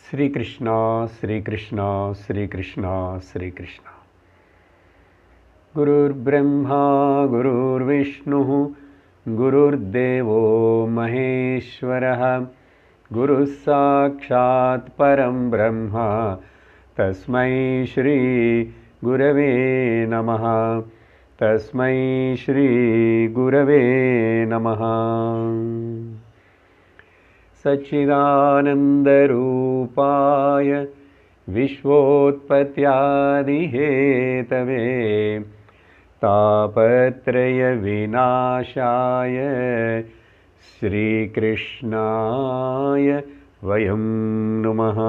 श्रीकृष्ण श्रीकृष्ण श्रीकृष्ण श्रीकृष्ण। गुरुर्ब्रह्मा गुरुर्विष्णुः गुरुर्देवो महेश्वरः गुरुः साक्षात् परं ब्रह्म तस्मै श्री गुरवे नमः। तस्मै श्री गुरवे नमः। सच्चिदानन्दरूपाय विश्वोत्पत्त्यादिहेतवे तापत्रयविनाशाय श्रीकृष्णाय वयं नुमः।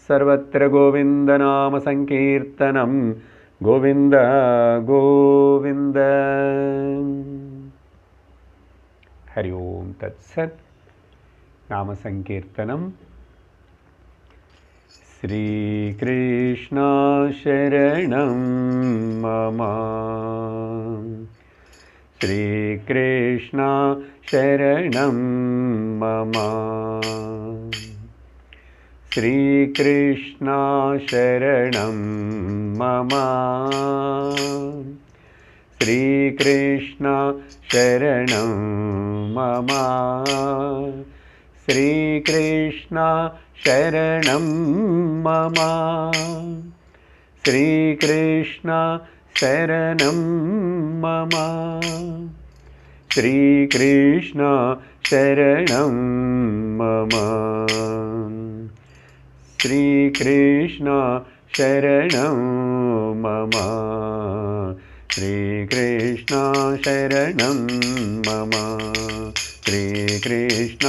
सर्वत्र गोविन्दनामसङ्कीर्तनं गोविन्द गोविन्द। हरि ओम तत्सत्। नाम संकीर्तनम। श्रीकृष्ण शरणं मम। श्रीकृष्ण शरणं मम। श्रीकृष्ण शरणं मम। श्रीकृष्ण शरणं मम। श्रीकृष्ण शरणं मम। श्रीकृष्ण शरणं मम। श्रीकृष्ण शरणं मम। श्रीकृष्ण शरणं मम। श्रीकृष्ण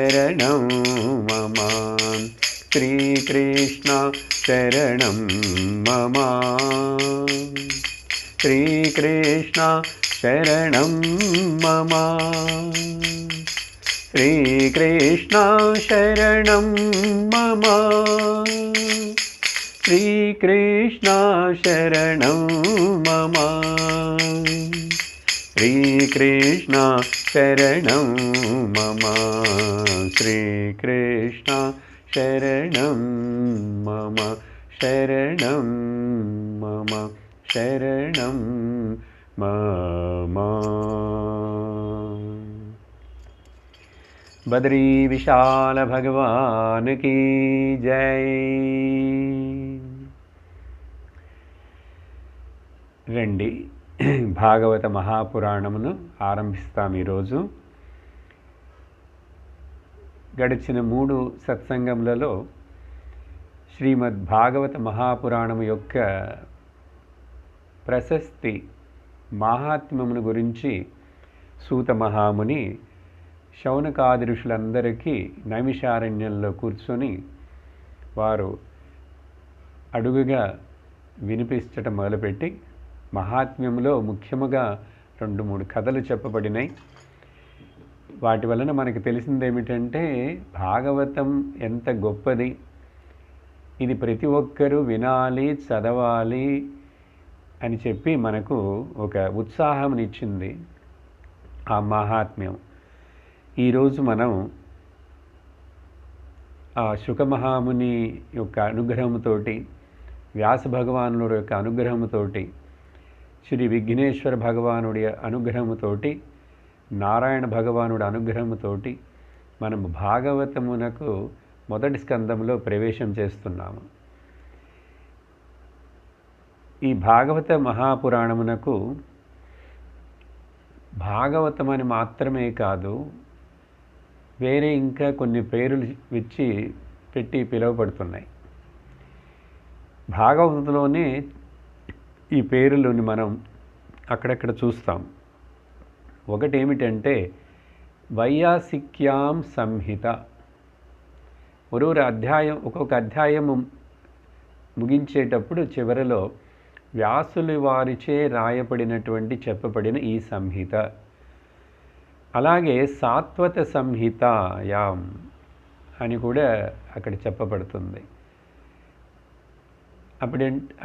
शरणं मम। श्रीकृष्ण शरणं मम। श्रीकृष्ण शरणं मम। श्रीकृष्ण शरणं मम। श्रीकृष्ण शरणं मम। श्रीकृष्ण शरणं मम। श्रीकृष्ण शरणं मम। श्रीकृष्ण शरणं मम। शरणं मम। शरणं मम। बद्री विशाल भगवान की जय। రండి, భాగవత మహాపురాణమును ఆరంభిస్తాం. ఈరోజు గడిచిన 3 సత్సంగములలో శ్రీమద్ భాగవత మహాపురాణము యొక్క ప్రశస్తి మహాత్మ్యమును గురించి సూత మహాముని శౌనకాది ఋషులందరికీ నైమిషారణ్యంలో కూర్చొని వారు అడుగుగా వినిపించటం మొదలుపెట్టి మహాత్మ్యంలో ముఖ్యముగా 2-3 కథలు చెప్పబడినాయి. వాటి వలన మనకు తెలిసిందేమిటంటే భాగవతం ఎంత గొప్పది, ఇది ప్రతి ఒక్కరూ వినాలి, చదవాలి అని చెప్పి మనకు ఒక ఉత్సాహంనిచ్చింది ఆ మహాత్మ్యం. ఈరోజు మనం ఆ శుకమహాముని యొక్క అనుగ్రహంతోటి, వ్యాస భగవానుడి యొక్క అనుగ్రహముతోటి, శ్రీ విఘ్నేశ్వర భగవానుడి అనుగ్రహముతోటి, నారాయణ భగవానుడి అనుగ్రహముతోటి మనం భాగవతమునకు మొదటి స్కందంలో ప్రవేశం చేస్తున్నాము. ఈ భాగవత మహాపురాణమునకు భాగవతం అని మాత్రమే కాదు, వేరే ఇంకా కొన్ని పేర్లు పెట్టి పిలువబడుతున్నాయి. భాగవతంలోనే ఈ పేర్లని మనం అక్కడక్కడ చూస్తాం. ఒకటి ఏమిటంటే వైయాసిక్యాం సంహిత. ఒక్కొక్క అధ్యాయము ముగించేటప్పుడు చివరిలో వ్యాసులు వారిచే రాయబడినటువంటి చెప్పబడిన ఈ సంహిత. అలాగే సాత్వత సంహితాయాం అని కూడా అక్కడ చెప్పబడుతుంది.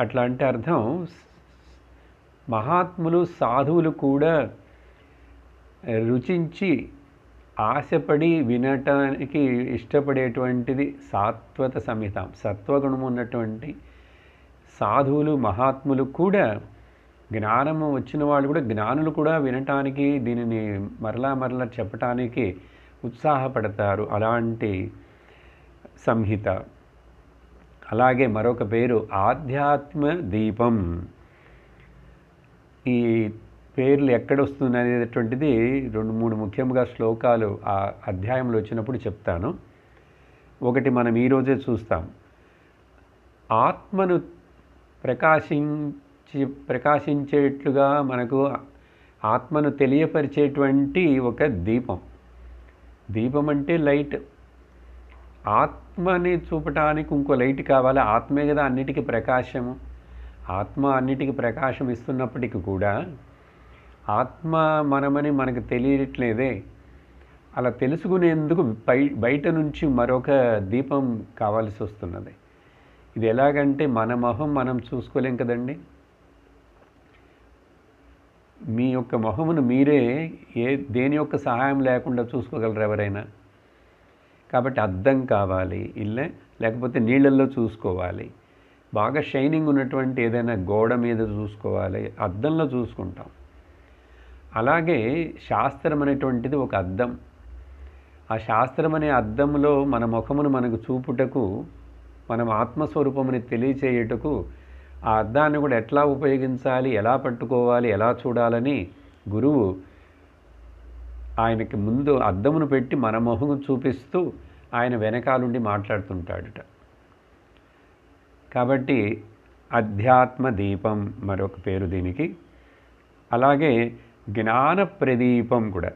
అట్లా అంటే అర్థం మహాత్ములు సాధువులు కూడా రుచించి ఆశపడి వినటానికి ఇష్టపడేటువంటిది సాత్వత సంహితం. సత్వగుణం ఉన్నటువంటి సాధువులు మహాత్ములు కూడా, జ్ఞానము వచ్చిన వాళ్ళు కూడా, జ్ఞానులు కూడా వినటానికి, దీనిని మరలా మరలా చెప్పటానికి ఉత్సాహపడతారు. అలాంటి సంహిత. అలాగే మరొక పేరు ఆధ్యాత్మ దీపం. ఈ పేర్లు ఎక్కడ వస్తుంది అనేటువంటిది 2-3 ముఖ్యంగా శ్లోకాలు ఆ అధ్యాయంలో వచ్చినప్పుడు చెప్తాను. ఒకటి మనం ఈరోజే చూస్తాం. ఆత్మను ప్రకాశించేట్లుగా మనకు ఆత్మను తెలియపరిచేటువంటి ఒక దీపం. దీపం అంటే లైట్. ఆత్మని చూపటానికి ఇంకో లైట్ కావాలి. ఆత్మే కదా అన్నిటికీ ప్రకాశము. ఆత్మ అన్నిటికీ ప్రకాశం ఇస్తున్నప్పటికీ కూడా ఆత్మ మనమని మనకు తెలియట్లేదే. అలా తెలుసుకునేందుకు బయట నుంచి మరొక దీపం కావాల్సి వస్తున్నది. ఇది ఎలాగంటే మన మొహం మనం చూసుకోలేం కదండి. మీ యొక్క మొహమును మీరే దేని యొక్క సహాయం లేకుండా చూసుకోగలరు ఎవరైనా? కాబట్టి అద్దం కావాలి, లేకపోతే నీళ్ళల్లో చూసుకోవాలి. బాగా షైనింగ్ ఉన్నటువంటి ఏదైనా గోడ మీద చూసుకోవాలి, అద్దంలో చూసుకుంటాం. అలాగే శాస్త్రం అనేటువంటిది ఒక అద్దం. ఆ శాస్త్రం అనే అద్దంలో మన ముఖమును మనకు చూపుటకు, మనం ఆత్మస్వరూపముని తెలియచేయుటకు ఆ అద్దాన్ని కూడా ఎట్లా ఉపయోగించాలి, ఎలా పట్టుకోవాలి, ఎలా చూడాలని గురువు ఆయనకి ముందు అద్దమును పెట్టి మన మొహం చూపిస్తూ ఆయన వెనకాలుండి మాట్లాడుతుంటాడట. కాబట్టి అధ్యాత్మ దీపం మరొక పేరు దీనికి. అలాగే జ్ఞాన ప్రదీపం కూడా.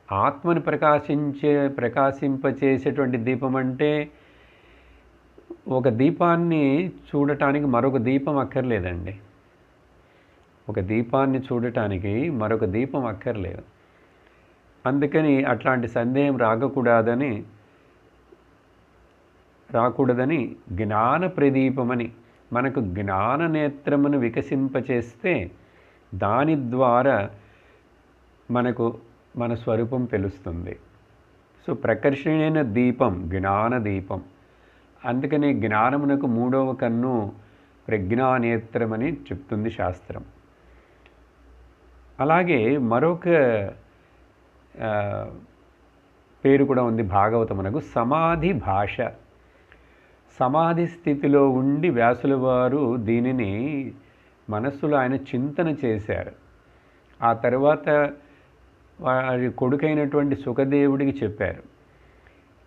ఆత్మను ప్రకాశింపచేసేటువంటి దీపం అంటే ఒక దీపాన్ని చూడటానికి మరొక దీపం అక్కర్లేదండి. ఒక దీపాన్ని చూడటానికి మరొక దీపం అక్కర్లేదు. అందుకని అట్లాంటి సందేహం రాకూడదని జ్ఞాన ప్రదీపమని మనకు జ్ఞాన నేత్రమును వికసింపచేస్తే దాని ద్వారా మనకు మన స్వరూపం తెలుస్తుంది. సో ప్రకర్షణైన దీపం జ్ఞాన దీపం. అందుకని జ్ఞానమునకు 3వ కన్ను ప్రజ్ఞానేత్రమని చెప్తుంది శాస్త్రం. అలాగే మరొక పేరు కూడా ఉంది భాగవతమునకు, సమాధి భాష. సమాధి స్థితిలో ఉండి వ్యాసుల వారు దీనిని మనస్సులో ఆయన చింతన చేశారు. ఆ తర్వాత వారి కొడుకైనటువంటి సుఖదేవుడికి చెప్పారు.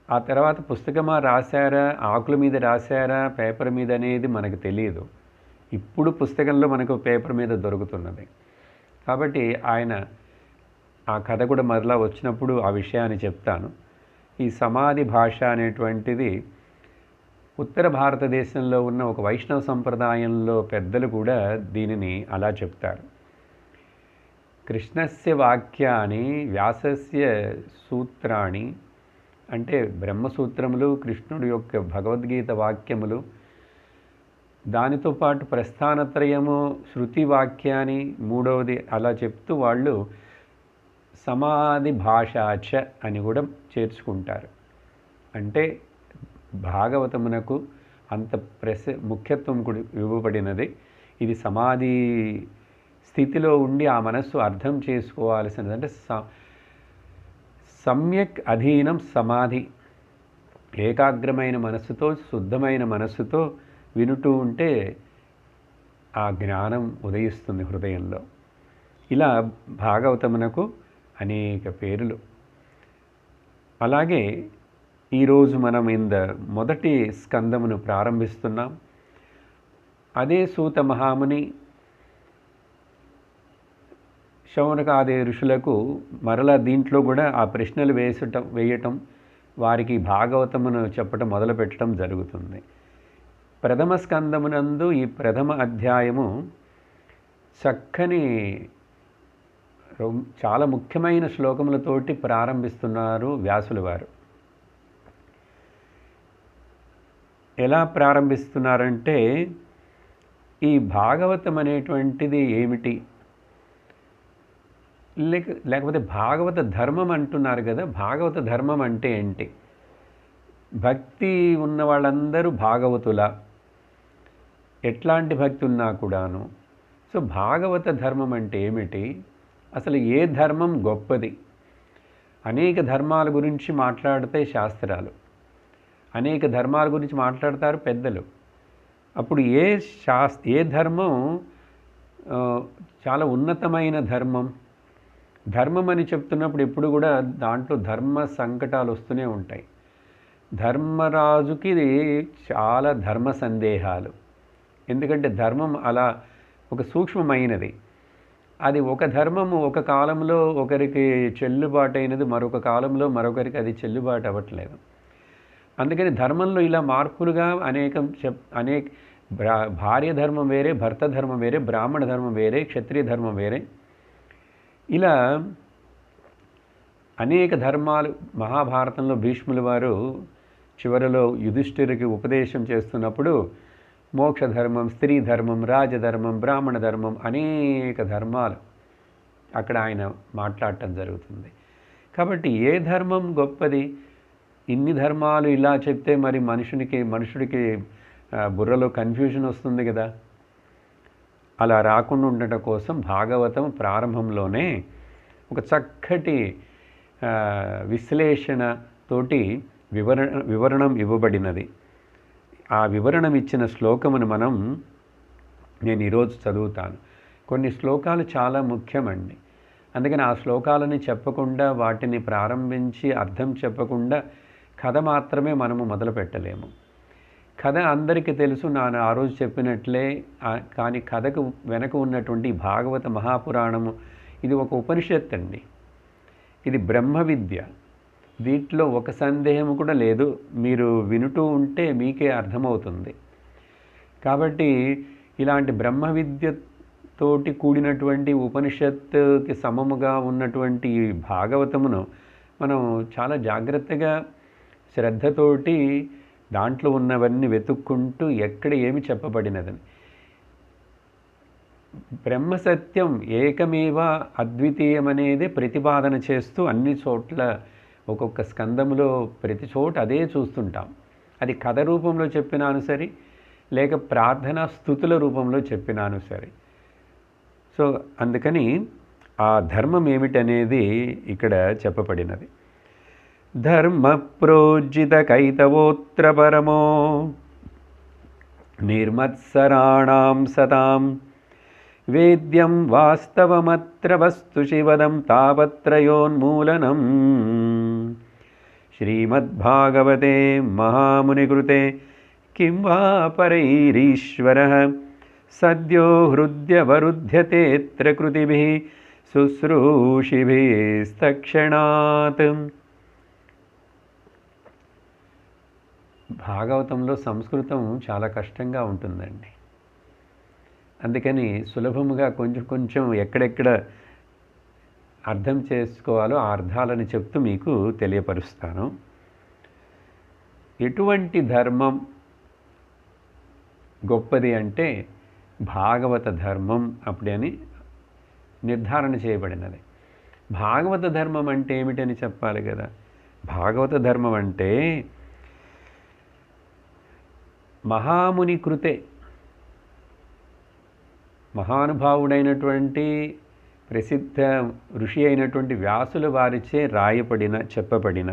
ఆ తర్వాత పుస్తకమా రాశారా, ఆకుల మీద రాశారా, పేపర్ మీద అనేది మనకు తెలియదు. ఇప్పుడు పుస్తకంలో మనకు పేపర్ మీద దొరుకుతున్నది. కాబట్టి ఆయన ఆ కథ కూడా మరలా వచ్చినప్పుడు ఆ విషయాన్ని చెప్తాను. ఈ సమాధి భాష అనేటువంటిది ఉత్తర భారతదేశంలో ఉన్న ఒక వైష్ణవ సంప్రదాయంలో పెద్దలు కూడా దీనిని అలా చెప్తారు. కృష్ణస్య వాక్యాని వ్యాసస్య సూత్రాణి, అంటే బ్రహ్మసూత్రములు, కృష్ణుడి యొక్క భగవద్గీత వాక్యములు, దానితో పాటు ప్రస్థానత్రయము, శృతి వాక్యాన్ని, 3వది అలా చెప్తూ వాళ్ళు సమాధి భాషాచ అని కూడా చేర్చుకుంటారు. అంటే భాగవతమునకు అంత ముఖ్యత్వం కూడా ఇవ్వబడినది. ఇది సమాధి స్థితిలో ఉండి ఆ మనస్సు అర్థం చేసుకోవాల్సినది. అంటే సమ్యక్ అధీనం సమాధి. ఏకాగ్రమైన మనస్సుతో, శుద్ధమైన మనస్సుతో వినుతూ ఉంటే ఆ జ్ఞానం ఉదయిస్తుంది హృదయంలో. ఇలా భాగవతమునకు అనేక పేర్లు. అలాగే ఈరోజు మనం మొదటి స్కందమును ప్రారంభిస్తున్నాం. అదే సూత మహాముని శౌనకాది ఋషులకు మరలా దీంట్లో కూడా ఆ ప్రశ్నలు వేయటం, వారికి భాగవతమును చెప్పటం మొదలుపెట్టడం జరుగుతుంది. ప్రథమ స్కందమునందు ఈ ప్రథమ అధ్యాయము చక్కని చాలా ముఖ్యమైన శ్లోకములతోటి ప్రారంభిస్తున్నారు వ్యాసుల వారు. ఎలా ప్రారంభిస్తున్నారంటే, ఈ భాగవతం అనేటువంటిది ఏమిటి, లేకపోతే భాగవత ధర్మం అంటున్నారు కదా, భాగవత ధర్మం అంటే ఏంటి? భక్తి ఉన్న వాళ్ళందరూ భాగవతుల, ఎట్లాంటి భక్తి ఉన్నా కూడాను. సో భాగవత ధర్మం అంటే ఏమిటి? అసలు ఏ ధర్మం గొప్పది? అనేక ధర్మాల గురించి మాట్లాడితే శాస్త్రాలు, అనేక ధర్మాల గురించి మాట్లాడతారు పెద్దలు. అప్పుడు ఏ ధర్మం చాలా ఉన్నతమైన ధర్మం? ధర్మం అని చెప్తున్నప్పుడు ఎప్పుడు కూడా దాంట్లో ధర్మ సంకటాలు వస్తూనే ఉంటాయి. ధర్మరాజుకి చాలా ధర్మ సందేహాలు. ఎందుకంటే ధర్మం అలా ఒక సూక్ష్మమైనది. అది ఒక ధర్మము ఒక కాలంలో ఒకరికి చెల్లుబాటు అయినది, మరొక కాలంలో మరొకరికి అది చెల్లుబాటు అవ్వట్లేదు. అందుకని ధర్మంలో ఇలా మార్పులుగా అనేక భార్య ధర్మం వేరే, భర్త ధర్మం వేరే, బ్రాహ్మణ ధర్మం వేరే, క్షత్రియ ధర్మం వేరే, ఇలా అనేక ధర్మాలు. మహాభారతంలో భీష్ముల వారు చివరిలో యుధిష్ఠిరుకి ఉపదేశం చేస్తున్నప్పుడు మోక్ష ధర్మం, స్త్రీ ధర్మం, రాజధర్మం, బ్రాహ్మణ ధర్మం, అనేక ధర్మాలు అక్కడ ఆయన మాట్లాడటం జరుగుతుంది. కాబట్టి ఏ ధర్మం గొప్పది? ఇన్ని ధర్మాలు ఇలా చెప్తే మరి మనుషుడికి బుర్రలో కన్ఫ్యూజన్ వస్తుంది కదా. అలా రాకుండా ఉండటం కోసం భాగవతం ప్రారంభంలోనే ఒక చక్కటి విశ్లేషణతోటి వివరణం ఇవ్వబడినది. ఆ వివరణం ఇచ్చిన శ్లోకమును నేను ఈరోజు చదువుతాను. కొన్ని శ్లోకాలు చాలా ముఖ్యమండి. అందుకని ఆ శ్లోకాలని చెప్పకుండా, వాటిని ప్రారంభించి అర్థం చెప్పకుండా కథ మాత్రమే మనము మొదలు పెట్టలేము. కథ అందరికీ తెలుసు, నేను ఆ రోజు చెప్పినట్లే. కానీ కథకు వెనక ఉన్నటువంటి భాగవత మహాపురాణము ఇది ఒక ఉపనిషత్తు అండి. ఇది బ్రహ్మ విద్య. దీంట్లో ఒక సందేహం కూడా లేదు. మీరు వినుతూ ఉంటే మీకే అర్థమవుతుంది. కాబట్టి ఇలాంటి బ్రహ్మ విద్యతోటి కూడినటువంటి ఉపనిషత్తుకి సమముగా ఉన్నటువంటి భాగవతమును మనం చాలా జాగ్రత్తగా, శ్రద్ధతోటి దాంట్లో ఉన్నవన్నీ వెతుక్కుంటూ ఎక్కడ ఏమి చెప్పబడినదని. బ్రహ్మసత్యం ఏకమేవ అద్వితీయం అనేది ప్రతిపాదన చేస్తూ అన్ని చోట్ల ఒక్కొక్క స్కందములో ప్రతి చోట అదే చూస్తుంటాం. అది కథ రూపంలో చెప్పినాను సరే, లేక ప్రార్థనా స్తుతుల రూపంలో చెప్పినాను సరే. సో అందుకని ఆ ధర్మం ఏమిటనేది ఇక్కడ చెప్పబడినది. ధర్మ ప్రోజ్జిత కైతవోత్ర పరమో నిర్మత్సరాణాం సతాం వేద్యం వాస్తవమత్ర వస్తు శివదం తాపత్రయోన్మూలనం. శ్రీమద్భాగవతే మహామునికృతే కిం వా పరైరీశ్వరః సద్యో హృద్యవరుధ్యతేత్ర కృతిభిః శుశ్రూషిభిస్తక్షణాత్. భాగవతంలో సంస్కృతం చాలా కష్టంగా ఉంటుందండి. అందుకని సులభముగా కొంచెం ఎక్కడెక్కడ అర్థం చేసుకోవాలో ఆ అర్థాలను చెప్తూ మీకు తెలియపరుస్తాను. ఎటువంటి ధర్మం గొప్పది అంటే భాగవత ధర్మం అప్పుడని నిర్ధారణ చేయబడినది. భాగవత ధర్మం అంటే ఏమిటని చెప్పాలి కదా. భాగవత ధర్మం అంటే మహాముని కృతే, మహానుభావుడైనటువంటి ప్రసిద్ధ ఋషి అయినటువంటి వ్యాసుల వారిచే రాయబడిన, చెప్పబడిన,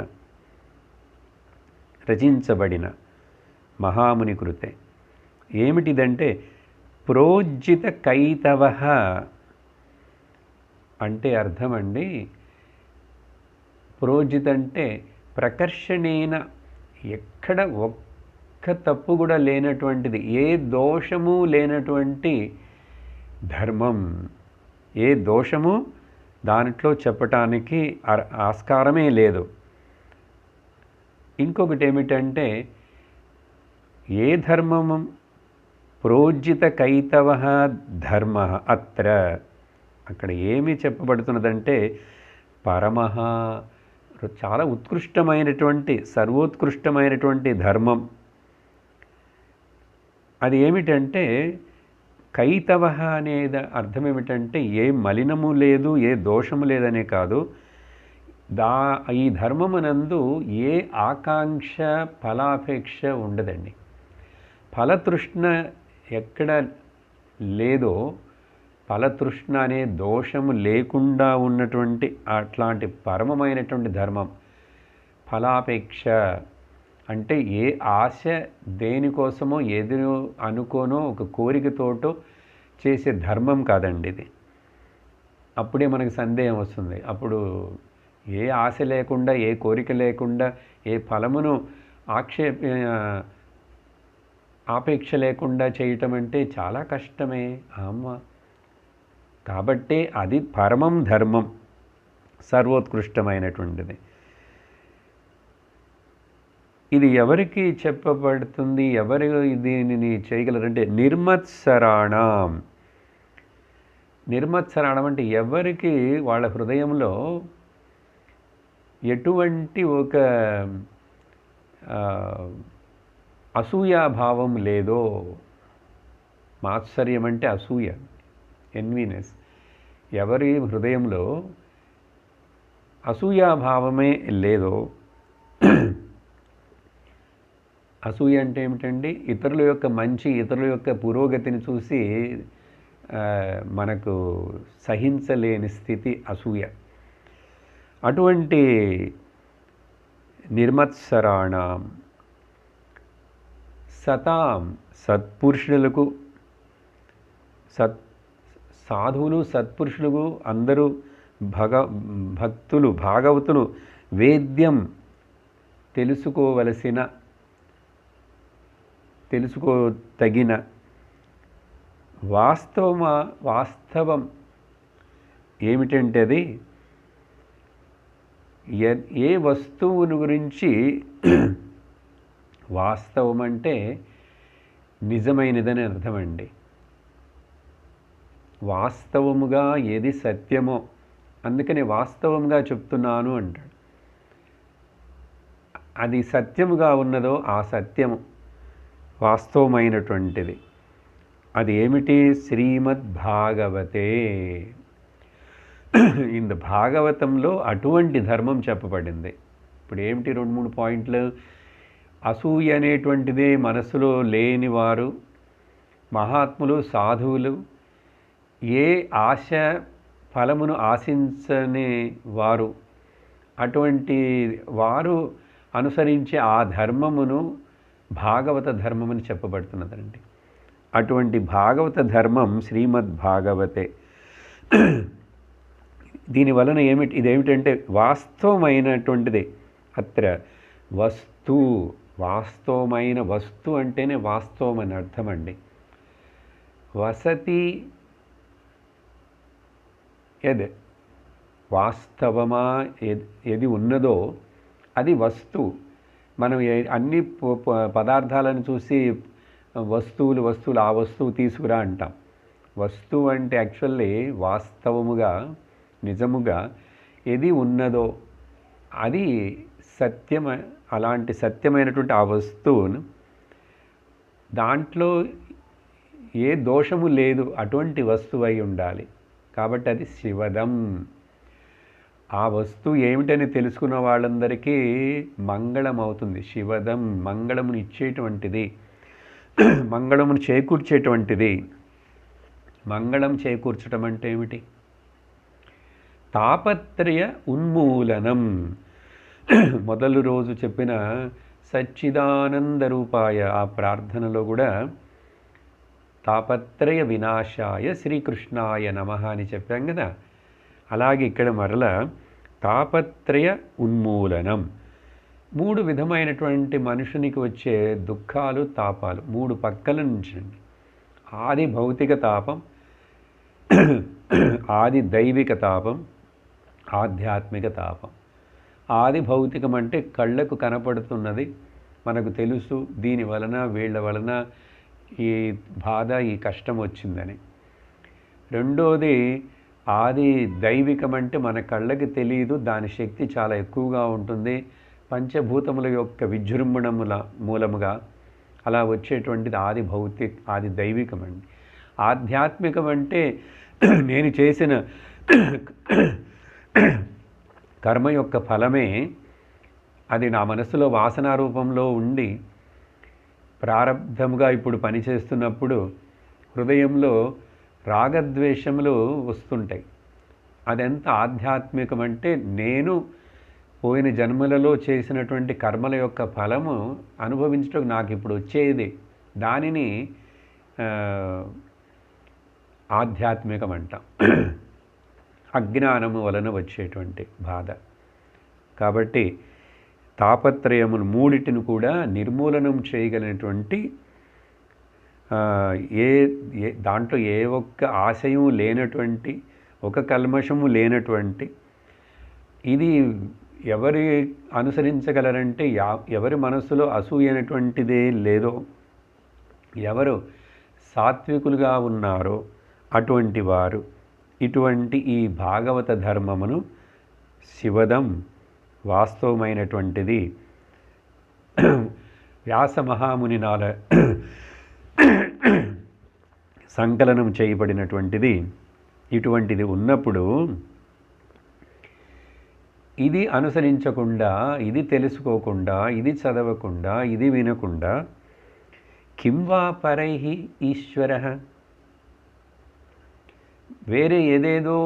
రచించబడిన మహాముని కృతే. ఏమిటిదంటే ప్రోజ్జిత కైతవ అంటే అర్థం అండి. ప్రోజ్జిత అంటే ప్రకర్షణేన, ఎక్కడ ఒక్క తప్పు కూడా లేనటువంటిది, ఏ దోషము లేనటువంటి ధర్మం. ఏ దోషము దాంట్లో చెప్పటానికి ఆస్కారమే లేదు. ఇంకొకటి ఏమిటంటే ఏ ధర్మము ప్రోజ్జిత కైతవ ధర్మ అత్ర, అక్కడ ఏమి చెప్పబడుతున్నదంటే పరమః, చాలా ఉత్కృష్టమైనటువంటి, సర్వోత్కృష్టమైనటువంటి ధర్మం. అది ఏమిటంటే కైతవ అనేది అర్థం ఏమిటంటే ఏ మలినము లేదు, ఏ దోషము లేదనే కాదు, ఈ ధర్మమునందు ఏ ఆకాంక్ష ఫలాపేక్ష ఉండదండి. ఫలతృష్ణ ఎక్కడ లేదో, ఫలతృష్ణ అనే దోషము లేకుండా ఉన్నటువంటి అట్లాంటి పరమమైనటువంటి ధర్మం. ఫలాపేక్ష అంటే ఏ ఆశ దేనికోసమో ఏది అనుకోనో ఒక కోరికతోటో చేసే ధర్మం కాదండి ఇది. అప్పుడే మనకు సందేహం వస్తుంది. అప్పుడు ఏ ఆశ లేకుండా, ఏ కోరిక లేకుండా, ఏ ఫలమును ఆపేక్ష లేకుండా చేయటం అంటే చాలా కష్టమే అమ్మ. కాబట్టే అది పరమం ధర్మం, సర్వోత్కృష్టమైనటువంటిది. ఇది ఎవరికి చెప్పబడుతుంది, ఎవరు దీనిని చేయగలరంటే నిర్మత్సరాణం. నిర్మత్సరాణం అంటే ఎవరికి వాళ్ళ హృదయంలో ఎటువంటి ఒక అసూయాభావం లేదో. మాత్సర్యం అంటే అసూయ, ఎన్వీనెస్. ఎవరి హృదయంలో అసూయాభావమే లేదో. అసూయ అంటే ఏమిటండి? ఇతరుల యొక్క మంచి, ఇతరుల యొక్క పురోగతిని చూసి మనకు సహించలేని స్థితి అసూయ. అటువంటి నిర్మత్సరాణం సతాం, సత్పురుషులకు, సాధువులు సత్పురుషులకు అందరూ భక్తులు, భాగవతులు వేద్యం తెలుసుకోతగిన వాస్తవం ఏమిటంటే అది ఏ వస్తువుని గురించి వాస్తవం అంటే నిజమైనదని అర్థమండి. వాస్తవముగా ఏది సత్యమో అందుకని వాస్తవంగా చెప్తున్నాను అంటాడు. అది సత్యముగా ఉన్నదో ఆ సత్యము వాస్తవమైనటువంటిది. అది ఏమిటి? శ్రీమద్భాగవతే. ఇందు భాగవతంలో అటువంటి ధర్మం చెప్పబడింది. ఇప్పుడు ఏమిటి 2-3 పాయింట్లు? అసూయ అనేటువంటిదే మనసులో లేనివారు, మహాత్ములు, సాధువులు, ఏ ఆశ ఫలమును ఆశించని వారు, అటువంటి వారు అనుసరించే ఆ ధర్మమును భాగవత ధర్మమని చెప్పబడుతున్నదండి. అటువంటి భాగవత ధర్మం శ్రీమద్భాగవతే. దీనివలన ఇదేమిటంటే వాస్తవమైనటువంటిది. అత్ర వస్తు, వాస్తవమైన వస్తు అంటేనే వాస్తవం అని అర్థం అండి. వసతి యద్, వాస్తవమా ఏది ఉన్నదో అది వస్తువు. మనం అన్ని పదార్థాలను చూసి వస్తువులు ఆ వస్తువు తీసుకురా అంటాం. వస్తువు అంటే యాక్చువల్లీ వాస్తవముగా, నిజముగా ఏది ఉన్నదో అది సత్యం. అలాంటి సత్యమైనటువంటి ఆ వస్తువును, దాంట్లో ఏ దోషము లేదు, అటువంటి వస్తువు అయి ఉండాలి. కాబట్టి అది శివదం. ఆ వస్తువు ఏమిటని తెలుసుకున్న వాళ్ళందరికీ మంగళం అవుతుంది. శివదం మంగళమును ఇచ్చేటువంటిది, మంగళమును చేకూర్చేటువంటిది. మంగళం చేకూర్చడం అంటే ఏమిటి? తాపత్రయ ఉన్మూలనం. మొదలు రోజు చెప్పిన సచ్చిదానంద రూపాయ ఆ ప్రార్థనలో కూడా తాపత్రయ వినాశాయ శ్రీకృష్ణాయ నమః అని చెప్పాం కదా. అలాగే ఇక్కడ మరల తాపత్రయ ఉన్మూలనం. 3 విధమైనటువంటి మనుషునికి వచ్చే దుఃఖాలు, తాపాలు 3 పక్కల నుంచి. ఆది భౌతిక తాపం, ఆది దైవిక తాపం, ఆధ్యాత్మిక తాపం. ఆది భౌతికం అంటే కళ్ళకు కనపడుతున్నది, మనకు తెలుసు దీని వలన వీళ్ళ వలన ఈ బాధ, ఈ కష్టం వచ్చిందని. రెండోది ఆది దైవికం అంటే మన కళ్ళకి తెలియదు, దాని శక్తి చాలా ఎక్కువగా ఉంటుంది. పంచభూతముల యొక్క విజృంభణముల మూలముగా అలా వచ్చేటువంటిది ఆది దైవికం అండి. ఆధ్యాత్మికం అంటే నేను చేసిన కర్మ యొక్క ఫలమే అది నా మనసులో వాసనా రూపంలో ఉండి ప్రారబ్ధముగా ఇప్పుడు పనిచేస్తున్నప్పుడు హృదయంలో రాగద్వేషములు వస్తుంటాయి. అదెంత ఆధ్యాత్మికం అంటే నేను పోయిన జన్మలలో చేసినటువంటి కర్మల యొక్క ఫలము అనుభవించడం నాకు ఇప్పుడు వచ్చేది. దానిని ఆధ్యాత్మికం అంటాం. అజ్ఞానము వలన వచ్చేటువంటి బాధ. కాబట్టి తాపత్రయములు మూడిటిని కూడా నిర్మూలనం చేయగలిగినటువంటి దాంట్లో ఏ ఒక్క ఆశయం లేనటువంటి, ఒక కల్మషము లేనటువంటి, ఇది ఎవరి అనుసరించగలరంటే ఎవరి మనస్సులో అసూయైనటువంటిదే లేదో, ఎవరు సాత్వికులుగా ఉన్నారో అటువంటి వారు ఇటువంటి ఈ భాగవత ధర్మమును శివదం వాస్తవమైనటువంటిది వ్యాస మహామునినాల సంకలనం చేయబడినటువంటిది. ఇటువంటిది ఉన్నప్పుడు ఇది అనుసరించకుండా, ఇది తెలుసుకోకుండా, ఇది చదవకుండా, ఇది వినకుండా కిం వా పరైః ఈశ్వరః, వేరే ఏదేదో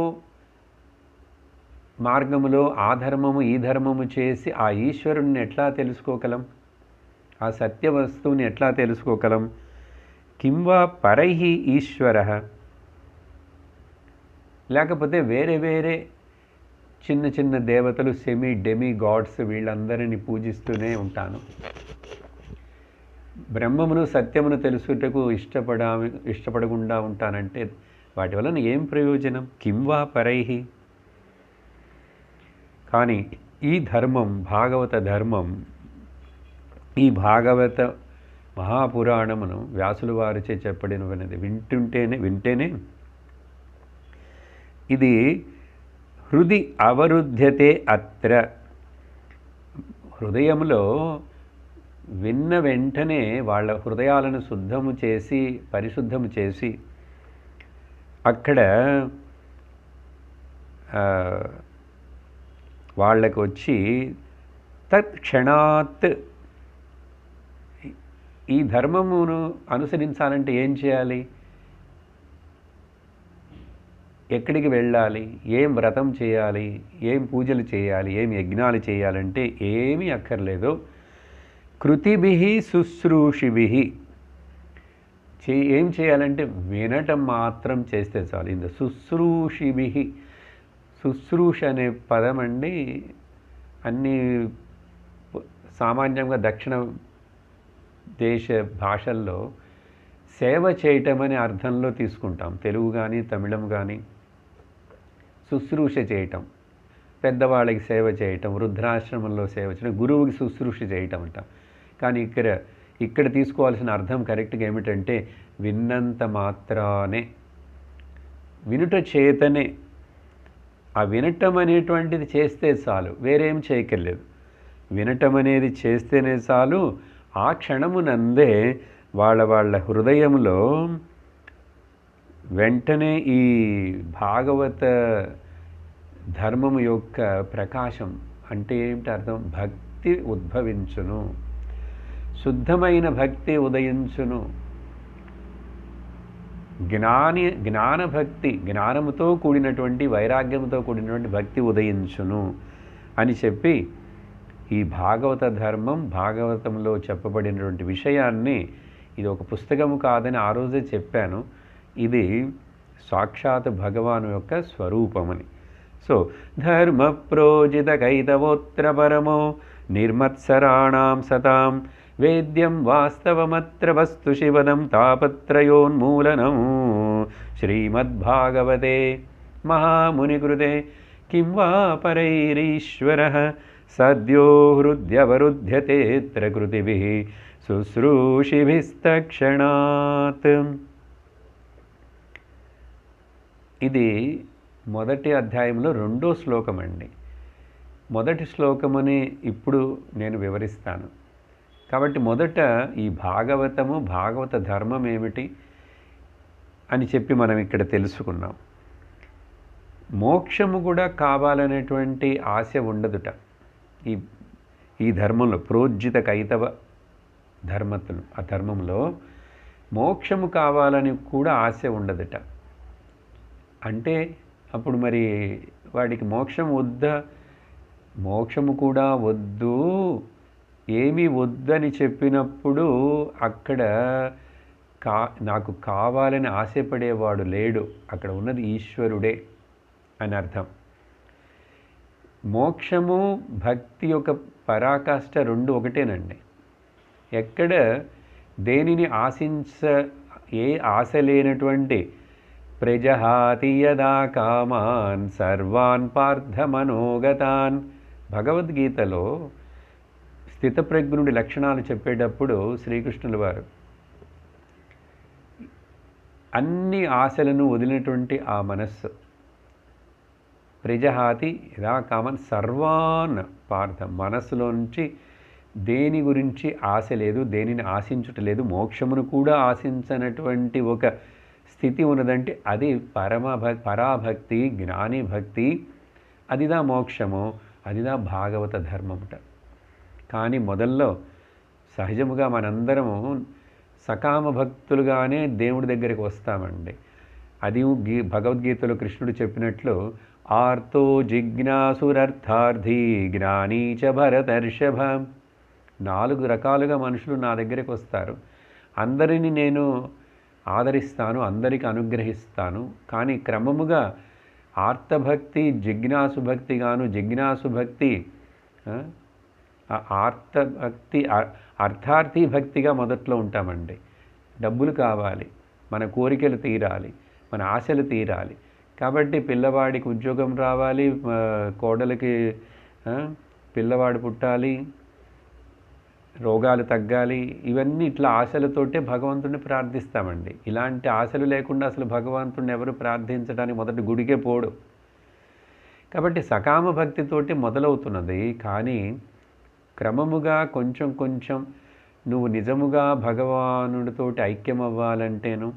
మార్గములో ఆ ధర్మము ఈ ధర్మము చేసి ఆ ఈశ్వరుణ్ణి ఎట్లా తెలుసుకోగలం? ఆ సత్య వస్తువుని ఎట్లా తెలుసుకోగలం? కిం వా పరైః ఈశ్వరః, లేకపోతే వేరే వేరే చిన్న చిన్న దేవతలు, డెమి గాడ్స్, వీళ్ళందరినీ పూజిస్తూనే ఉంటాను. బ్రహ్మమును సత్యమును తెలుసుటకు ఇష్టపడకుండా ఉంటానంటే వాటి వలన ఏం ప్రయోజనం? కిం వా పరైః. కానీ ఈ ధర్మం, భాగవత ధర్మం, ఈ భాగవత మహాపురాణమును వ్యాసుల వారిచే చెప్పబడినది వింటేనే ఇది హృది అవరుధ్యతే అత్ర, హృదయంలో విన్న వెంటనే వాళ్ళ హృదయాలను శుద్ధము చేసి, పరిశుద్ధము చేసి అక్కడ వాళ్ళకు వచ్చి తత్క్షణాత్ ఈ ధర్మమును అనుసరించాలంటే ఏం చేయాలి? ఎక్కడికి వెళ్ళాలి? ఏం వ్రతం చేయాలి? ఏం పూజలు చేయాలి? ఏం యజ్ఞాలు చేయాలంటే ఏమీ అక్కర్లేదు. కృతిభిః శుశ్రూషిభిః ఏం చేయాలంటే వినటం మాత్రం చేస్తే చాలు. ఇంత శుశ్రూషిభిః, శుశ్రూష అనే పదం అండి అన్ని సామాన్యంగా దక్షిణ దేశ భాషల్లో సేవ చేయటం అనే అర్థంలో తీసుకుంటాం. తెలుగు కానీ తమిళం కానీ శుశ్రూష చేయటం, పెద్దవాళ్ళకి సేవ చేయటం, వృద్ధాశ్రమంలో సేవ చేయటం, గురువుకి శుశ్రూష చేయటం అంటాం. కానీ ఇక్కడ తీసుకోవాల్సిన అర్థం కరెక్ట్గా ఏమిటంటే విన్నంత మాత్రానే, వినుట చేతనే, ఆ వినటం అనేటువంటిది చేస్తే చాలు, వేరేం చేయక్కర్లేదు. వినటం అనేది చేస్తేనే చాలు. ఆ క్షణమునందే వాళ్ళ హృదయంలో వెంటనే ఈ భాగవత ధర్మము యొక్క ప్రకాశం అంటే ఏమిటి అర్థం? భక్తి ఉద్భవించును, శుద్ధమైన భక్తి ఉదయించును, జ్ఞానభక్తి, జ్ఞానముతో కూడినటువంటి, వైరాగ్యముతో కూడినటువంటి భక్తి ఉదయించును అని చెప్పి ఈ భాగవత ధర్మం, భాగవతంలో చెప్పబడినటువంటి విషయాన్ని, ఇది ఒక పుస్తకము కాదని ఆ రోజే చెప్పాను, ఇది సాక్షాత్ భగవాను యొక్క స్వరూపమని. సో ధర్మ ప్రోజిత కైతవోత్ర పరమో నిర్మత్సరాణం సతాం వేద్యం వాస్తవమత్ర వస్తు శివదం తాపత్రయోన్మూలనం శ్రీమద్భాగవతే మహామునికృతే కిం వా పరైరీశ్వరః సద్యో హృద్యవరుధ్యతేత్ర కృతిభిః శుశ్రూషిభిస్తక్షణాత్. ఇది మొదటి అధ్యాయంలో 2వ శ్లోకం అండి. మొదటి శ్లోకమని ఇప్పుడు నేను వివరిస్తాను. కాబట్టి మొదట ఈ భాగవతము, భాగవత ధర్మం ఏమిటి, అని చెప్పి మనం ఇక్కడ తెలుసుకున్నాం. మోక్షము కూడా కావాలనేటువంటి ఆశ ఉండదుట ఈ ఈ ధర్మంలో. ప్రోజ్జిత కైతవ ధర్మతులు ఆ ధర్మంలో మోక్షము కావాలని కూడా ఆశ ఉండదుట. అంటే అప్పుడు మరి వాడికి మోక్షం వద్దా? మోక్షము కూడా వద్దు, ఏమీ వద్దని చెప్పినప్పుడు అక్కడ నాకు కావాలని ఆశపడేవాడు లేడు, అక్కడ ఉన్నది ఈశ్వరుడే అని అర్థం. మోక్షము భక్తి యొక్క పరాకాష్ఠ రెండు ఒకటేనండి. ఎక్కడ దేనిని ఏ ఆశ లేనటువంటి ప్రజహాతి యదా కామాన్ సర్వాన్ పార్థ మనోగతాన్. భగవద్గీతలో స్థితప్రజ్ఞుడి లక్షణాలు చెప్పేటప్పుడు శ్రీకృష్ణుల వారు అన్ని ఆశలను వదిలినటువంటి ఆ మనస్సు, ప్రజహాతి యదా కామన్ సర్వాన్ పార్థ, మనస్సులో నుంచి దేని గురించి ఆశ లేదు, దేనిని ఆశించుటలేదు, మోక్షమును కూడా ఆశించనటువంటి ఒక స్థితి ఉన్నదంటే అది పరాభక్తి, జ్ఞాని భక్తి. అదిదా మోక్షము, అదిదా భాగవత ధర్మముట. కానీ మొదల్లో సహజముగా మనందరము సకామ భక్తులుగానే దేవుడి దగ్గరికి వస్తామండి. అది భగవద్గీతలో కృష్ణుడు చెప్పినట్లు ఆర్తో జిజ్ఞాసురర్థార్థి జ్ఞానీ చ భరతర్షభ. 4 రకాలుగా మనుషులు నా దగ్గరికి వస్తారు. అందరినీ నేను ఆదరిస్తాను, అందరికీ అనుగ్రహిస్తాను. కానీ క్రమముగా ఆర్తభక్తి జిజ్ఞాసుభక్తి జిజ్ఞాసుభక్తి ఆర్తభక్తి అర్థార్థి భక్తిగా మొదట్లో ఉంటామండి. డబ్బులు కావాలి, మన కోరికలు తీరాలి, మన ఆశలు తీరాలి. కాబట్టి పిల్లవాడికి ఉద్యోగం రావాలి, కోడలికి పిల్లవాడు పుట్టాలి, రోగాలు తగ్గాలి, ఇవన్నీ ఇట్లా ఆశలతోటే భగవంతుడిని ప్రార్థిస్తామండి. ఇలాంటి ఆశలు లేకుండా అసలు భగవంతుడిని ఎవరు ప్రార్థించడానికి మొదటి గుడికే పోడు. కాబట్టి సకామ భక్తితోటి మొదలవుతున్నది. కానీ క్రమముగా కొంచెం కొంచెం నువ్వు నిజముగా భగవానుడితోటి ఐక్యం అవ్వాలంటేను,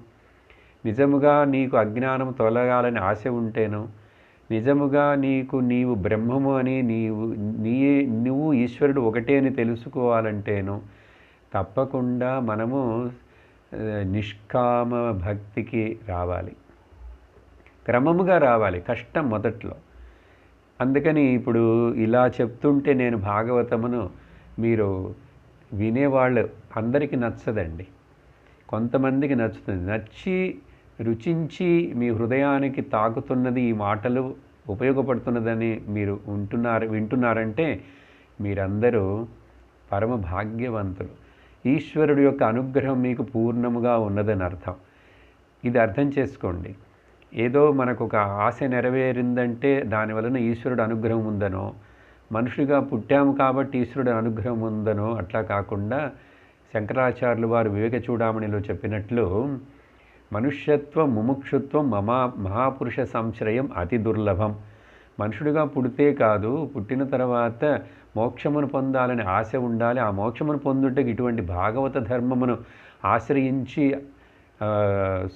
నిజముగా నీకు అజ్ఞానం తొలగాలని ఆశ ఉంటేను, నిజముగా నీవు బ్రహ్మము అని నువ్వు ఈశ్వరుడు ఒకటే అని తెలుసుకోవాలంటేను తప్పకుండా మనము నిష్కామ భక్తికి రావాలి. క్రమముగా రావాలి, కష్టం మొదట్లో. అందుకని ఇప్పుడు ఇలా చెప్తుంటే నేను భాగవతమును మీరు వినేవాళ్ళు అందరికీ నచ్చదండి. కొంతమందికి నచ్చుతుంది. నచ్చి రుచించి మీ హృదయానికి తాకుతున్నది, ఈ మాటలు ఉపయోగపడుతున్నదని మీరు వింటున్నారంటే మీరందరూ పరమ భాగ్యవంతులు. ఈశ్వరుడు యొక్క అనుగ్రహం మీకు పూర్ణముగా ఉన్నదని అర్థం. ఇది అర్థం చేసుకోండి. ఏదో మనకు ఒక ఆశ నెరవేరిందంటే దాని వలన ఈశ్వరుడు అనుగ్రహం ఉందనో, మనుషులుగా పుట్టాము కాబట్టి ఈశ్వరుడు అనుగ్రహం ఉందనో అట్లా కాకుండా శంకరాచార్యులు వారు వివేక చూడామణిలో చెప్పినట్లు మనుష్యత్వం ముముక్షుత్వం మహాపురుష సంశ్రయం అతి దుర్లభం. మనుషుడిగా పుడితే కాదు, పుట్టిన తర్వాత మోక్షమును పొందాలని ఆశ ఉండాలి. ఆ మోక్షమును పొందుటకు ఇటువంటి భాగవత ధర్మమును ఆశ్రయించి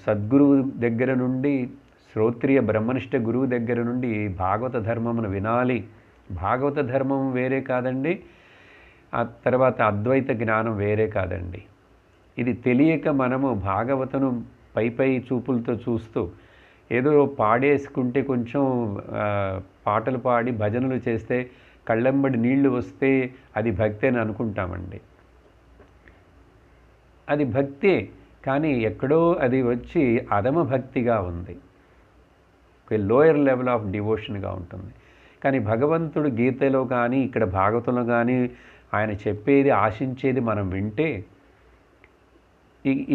సద్గురువు దగ్గర నుండి, శ్రోత్రియ బ్రహ్మనిష్ట గురువు దగ్గర నుండి భాగవత ధర్మమును వినాలి. భాగవత ధర్మం వేరే కాదండి, ఆ తర్వాత అద్వైత జ్ఞానం వేరే కాదండి. ఇది తెలియక మనము భాగవతను పై చూపులతో చూస్తూ ఏదో పాడేసుకుంటే, కొంచెం పాటలు పాడి భజనలు చేస్తే, కళ్ళెంబడి నీళ్లు వస్తే అది భక్తి అని అనుకుంటామండి. అది భక్తే, కానీ ఎక్కడో అది వచ్చి అధమ భక్తిగా ఉంది, ఒక లోయర్ లెవెల్ ఆఫ్ డివోషన్గా ఉంటుంది. కానీ భగవంతుడు గీతలో కానీ ఇక్కడ భాగవతంలో కానీ ఆయన చెప్పేది, ఆశించేది మనం వింటే,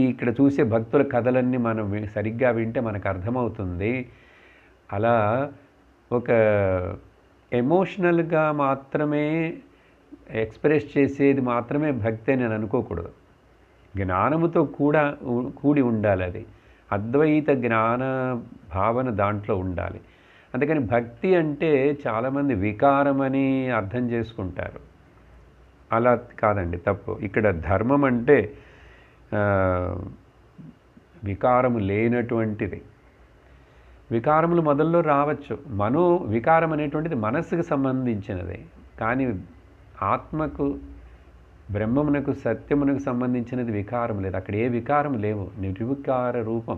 ఇక్కడ చూసే భక్తుల కథలన్నీ మనం సరిగ్గా వింటే మనకు అర్థమవుతుంది. అలా ఒక ఎమోషనల్గా మాత్రమే ఎక్స్ప్రెస్ చేసేది మాత్రమే భక్తి అని నేను అనుకోకూడదు. జ్ఞానముతో కూడి ఉండాలి. అది అద్వైత జ్ఞాన భావన దాంట్లో ఉండాలి. అందుకని భక్తి అంటే చాలామంది వికారమని అర్థం చేసుకుంటారు. అలా కాదండి, తప్పు. ఇక్కడ ధర్మం అంటే వికారము లేనటువంటిది. వికారములు మొదల్లో రావచ్చు. వికారం అనేటువంటిది మనస్సుకు సంబంధించినది. కానీ ఆత్మకు, బ్రహ్మమునకు, సత్యమునకు సంబంధించినది వికారం లేదు. అక్కడ ఏ వికారం లేవు. నిర్వికార రూపం.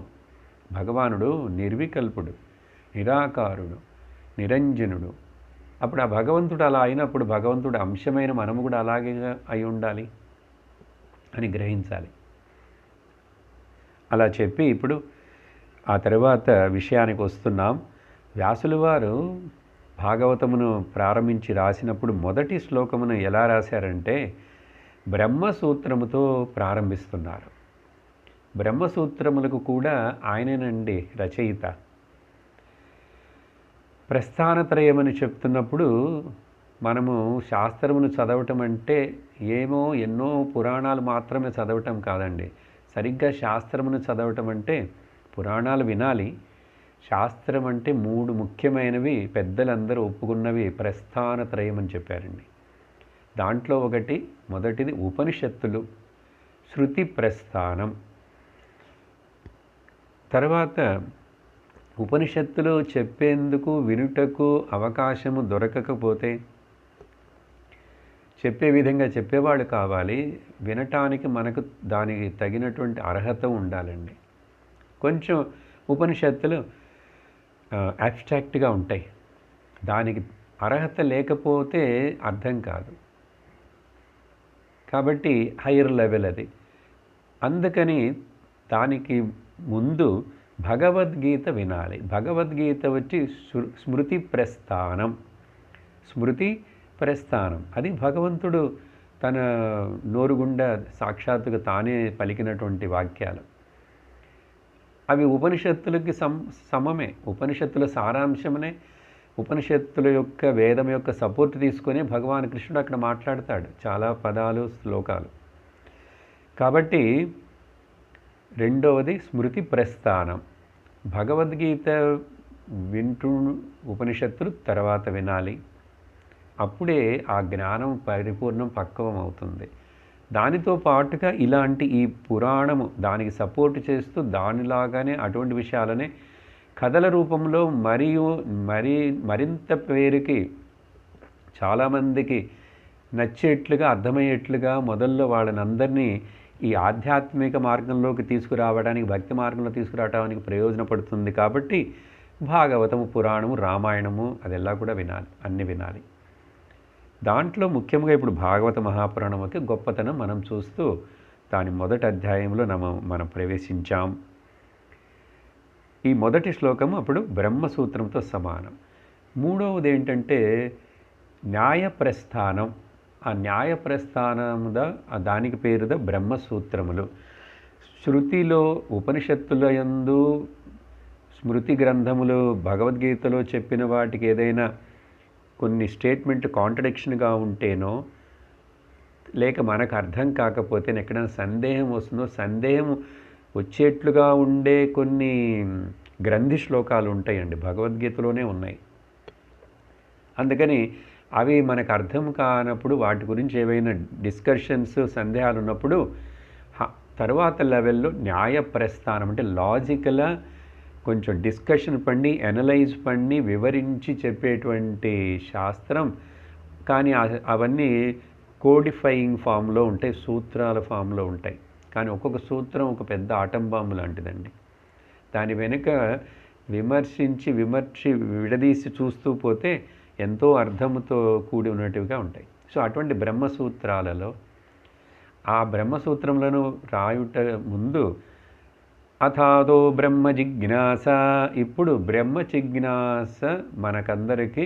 భగవానుడు నిర్వికల్పుడు, నిరాకారుడు, నిరంజనుడు. అప్పుడు ఆ భగవంతుడు అలా అయినప్పుడు భగవంతుడు అంశమైన మనము కూడా అలాగే అయి ఉండాలి అని గ్రహించాలి. అలా చెప్పి ఇప్పుడు ఆ తర్వాత విషయానికి వస్తున్నాం. వ్యాసుల వారు భాగవతమును ప్రారంభించి రాసినప్పుడు మొదటి శ్లోకమును ఎలా రాశారంటే బ్రహ్మసూత్రముతో ప్రారంభిస్తున్నారు. బ్రహ్మసూత్రములకు కూడా ఆయనేనండి రచయిత. ప్రస్థానత్రయమని చెప్తున్నప్పుడు మనము శాస్త్రమును చదవటం అంటే ఎన్నో పురాణాలు మాత్రమే చదవటం కాదండి. సరిగ్గా శాస్త్రమును చదవటం అంటే పురాణాలు వినాలి. శాస్త్రం అంటే 3 ముఖ్యమైనవి, పెద్దలందరూ ఒప్పుకున్నవి ప్రస్థానత్రయం అని చెప్పారండి. దాంట్లో మొదటిది ఉపనిషత్తులు, శృతి ప్రస్థానం. తర్వాత ఉపనిషత్తులు చెప్పేందుకు వినుటకు అవకాశము దొరకకపోతే చెప్పే విధంగా చెప్పేవాళ్ళు కావాలి. వినటానికి మనకు దానికి తగినటువంటి అర్హత ఉండాలండి. కొంచెం ఉపనిషత్తులు అబ్స్ట్రాక్ట్గా ఉంటాయి. దానికి అర్హత లేకపోతే అర్థం కాదు. కాబట్టి హైయర్ లెవెల్ అది. అందుకని దానికి ముందు భగవద్గీత వినాలి. భగవద్గీత వచ్చి స్మృతి ప్రస్థానం. స్మృతి ప్రస్థానం అది భగవంతుడు తన నోరుగుండా సాక్షాత్తుగా తానే పలికినటువంటి వాక్యాలు. అవి ఉపనిషత్తులకి సమమే. ఉపనిషత్తుల సారాంశమనే. ఉపనిషత్తుల యొక్క వేదం యొక్క సపోర్ట్ తీసుకొని భగవాన్ కృష్ణుడు అక్కడ మాట్లాడతాడు. చాలా పదాలు, శ్లోకాలు. కాబట్టి రెండవది స్మృతి ప్రస్థానం. భగవద్గీత వింటూ ఉపనిషత్తులు తర్వాత వినాలి. అప్పుడే ఆ జ్ఞానం పరిపూర్ణం, పక్వం అవుతుంది. దానితో పాటుగా ఇలాంటి ఈ పురాణము దానికి సపోర్ట్ చేస్తూ దానిలాగానే అటువంటి విషయాలనే కథల రూపంలో మరింత పేరుకి చాలామందికి నచ్చేట్లుగా, అర్థమయ్యేట్లుగా మొదల్లో వాళ్ళని అందరినీ ఈ ఆధ్యాత్మిక మార్గంలోకి తీసుకురావడానికి, భక్తి మార్గంలో తీసుకురావడానికి ప్రయోజనపడుతుంది. కాబట్టి భాగవతము, పురాణము, రామాయణము అదెల్లా కూడా వినాలి, అన్ని వినాలి. దాంట్లో ముఖ్యంగా ఇప్పుడు భాగవత మహాపురాణం యొక్క గొప్పతనం మనం చూస్తూ దాని మొదటి అధ్యాయంలో మనం ప్రవేశించాం. ఈ మొదటి శ్లోకము అప్పుడు బ్రహ్మసూత్రంతో సమానం. మూడవది ఏంటంటే న్యాయప్రస్థానం. ఆ న్యాయప్రస్థానముద దానికి పేరుద బ్రహ్మసూత్రములు. శృతిలో, ఉపనిషత్తుల యందు, స్మృతి గ్రంథములు, భగవద్గీతలో చెప్పిన వాటికి ఏదైనా కొన్ని స్టేట్మెంట్ కాంట్రడిక్షన్గా ఉంటేనో, లేక మనకు అర్థం కాకపోతే, ఎక్కడైనా సందేహం వస్తుందో, సందేహం వచ్చేట్లుగా ఉండే కొన్ని గ్రంథి శ్లోకాలు ఉంటాయండి, భగవద్గీతలోనే ఉన్నాయి. అందుకని అవి మనకు అర్థం కానప్పుడు, వాటి గురించి ఏవైనా డిస్కషన్స్, సందేహాలు ఉన్నప్పుడు తర్వాత లెవెల్లో న్యాయప్రస్థానం అంటే లాజికల్ కొంచెం డిస్కషన్ పండి, అనలైజ్ పండి, వివరించి చెప్పేటువంటి శాస్త్రం. కానీ అవన్నీ కోడిఫైయింగ్ ఫామ్లో ఉంటాయి, సూత్రాల ఫామ్లో ఉంటాయి. కానీ ఒక్కొక్క సూత్రం ఒక పెద్ద ఆటం బాంబు లాంటిదండి. దాని వెనుక విమర్శి విడదీసి చూస్తూ పోతే ఎంతో అర్థముతో కూడి ఉన్నట్టుగా ఉంటాయి. సో అటువంటి బ్రహ్మసూత్రాలలో ఆ బ్రహ్మసూత్రములను రాయుట ముందు అథాదో బ్రహ్మ జిజ్ఞాస. ఇప్పుడు బ్రహ్మ జిజ్ఞాస మనకందరికీ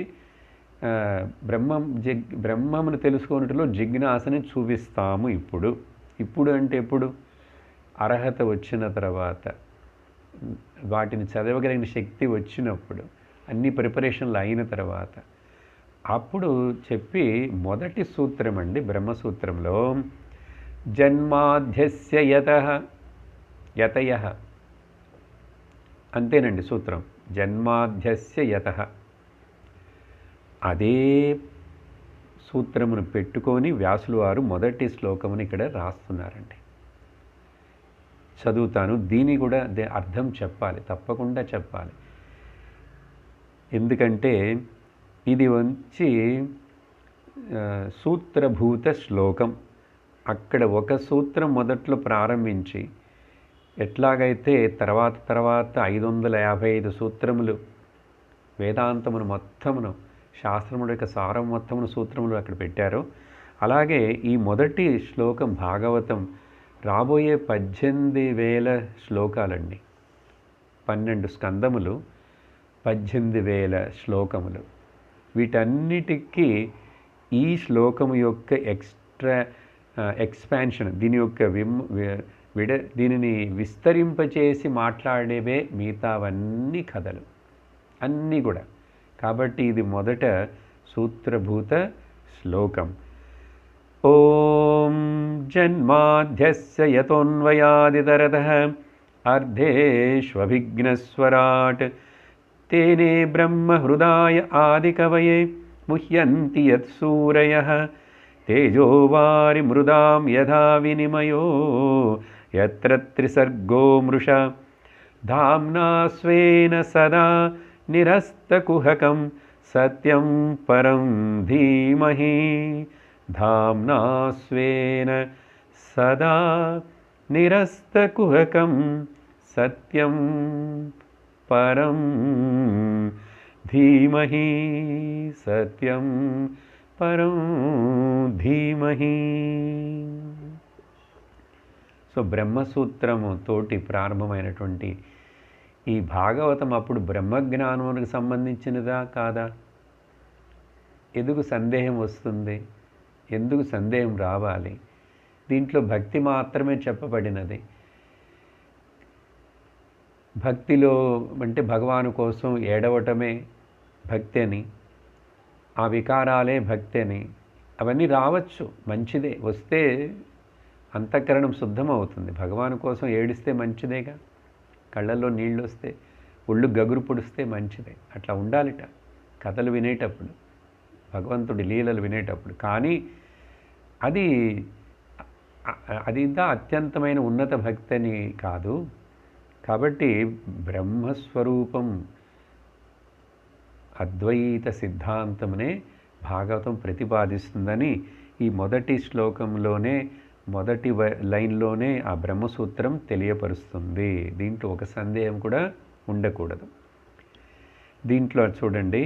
బ్రహ్మమును తెలుసుకున్నట్లో జిజ్ఞాసని చూపిస్తాము. ఇప్పుడు అంటే ఎప్పుడు? అర్హత వచ్చిన తర్వాత, వాటిని చదవగలిగిన శక్తి వచ్చినప్పుడు, అన్ని ప్రిపరేషన్లు అయిన తర్వాత అప్పుడు చెప్పి మొదటి సూత్రం అండి బ్రహ్మసూత్రంలో జన్మాధ్యస్య యతయః. అంతేనండి సూత్రం. జన్మాధ్యస్య యతః. అదే సూత్రమును పెట్టుకొని వ్యాసులు వారు మొదటి శ్లోకమును ఇక్కడ రాస్తున్నారండి. చదువుతాను. దీని కూడా అర్థం చెప్పాలి, తప్పకుండా చెప్పాలి. ఎందుకంటే ఇది వచ్చి సూత్రభూత శ్లోకం. అక్కడ ఒక సూత్రం మొదట్లో ప్రారంభించి ఎట్లాగైతే తర్వాత 555 సూత్రములు వేదాంతమును మొత్తమును, శాస్త్రముల యొక్క సారం మొత్తమును సూత్రములు అక్కడ పెట్టారో, అలాగే ఈ మొదటి శ్లోకం భాగవతం రాబోయే 18,000 శ్లోకాలండి. 12 స్కందములు, 18,000 శ్లోకములు. వీటన్నిటికీ ఈ శ్లోకము యొక్క ఎక్స్పాన్షన్, దీని యొక్క దీనిని విస్తరింపచేసి మాట్లాడేవే మిగతావన్నీ కథలు అన్నీ కూడా. కాబట్టి ఇది మొదట సూత్రభూత శ్లోకం. ఓం జన్మాద్యస్య యతోన్వయాదితరతః అర్ధేష్వభిఘ్నస్వరాట్ తేనే బ్రహ్మ హృదాయ ఆదికవయే ముహ్యంతి యత్సూరయః తేజో వారి మృదాం యథా వినిమయో యత్ర త్రిసర్గో మృషా ధామ్నా స్వేన సదా నిరస్తకుహకం సత్యం పరం ధీమహి. ధామ్నా స్వేన సదా నిరస్తకుహకం సత్యం పరం ధీమహి. సత్యం పరం ధీమహి. సో బ్రహ్మసూత్రము తోటి ప్రారంభమైనటువంటి ఈ భాగవతం అప్పుడు బ్రహ్మజ్ఞానమునికి సంబంధించినదా కాదా? ఎందుకు సందేహం వస్తుంది? ఎందుకు సందేహం రావాలి? దీంట్లో భక్తి మాత్రమే చెప్పబడినది. భక్తిలో అంటే భగవాను కోసం ఏడవటమే భక్తి అని, ఆ వికారాలే భక్తి అని, అవన్నీ రావచ్చు, మంచిదే. వస్తే అంతఃకరణం శుద్ధమవుతుంది. భగవాను కోసం ఏడిస్తే మంచిదేగా. కళ్ళల్లో నీళ్ళు వస్తే, ఒళ్ళు గగురు పొడిస్తే మంచిదే. అట్లా ఉండాలిట కథలు వినేటప్పుడు, భగవంతుడి లీలలు వినేటప్పుడు. కానీ అది ఇంకా అత్యంతమైన ఉన్నత భక్తి అని కాదు. కాబట్టి బ్రహ్మస్వరూపం అద్వైత సిద్ధాంతమునే భాగవతం ప్రతిపాదిస్తుందని ఈ మొదటి శ్లోకంలోనే, మొదటి లైన్లోనే ఆ బ్రహ్మసూత్రం తెలియపరుస్తుంది. దీంట్లో ఒక సందేహం కూడా ఉండకూడదు. దీంట్లో చూడండి,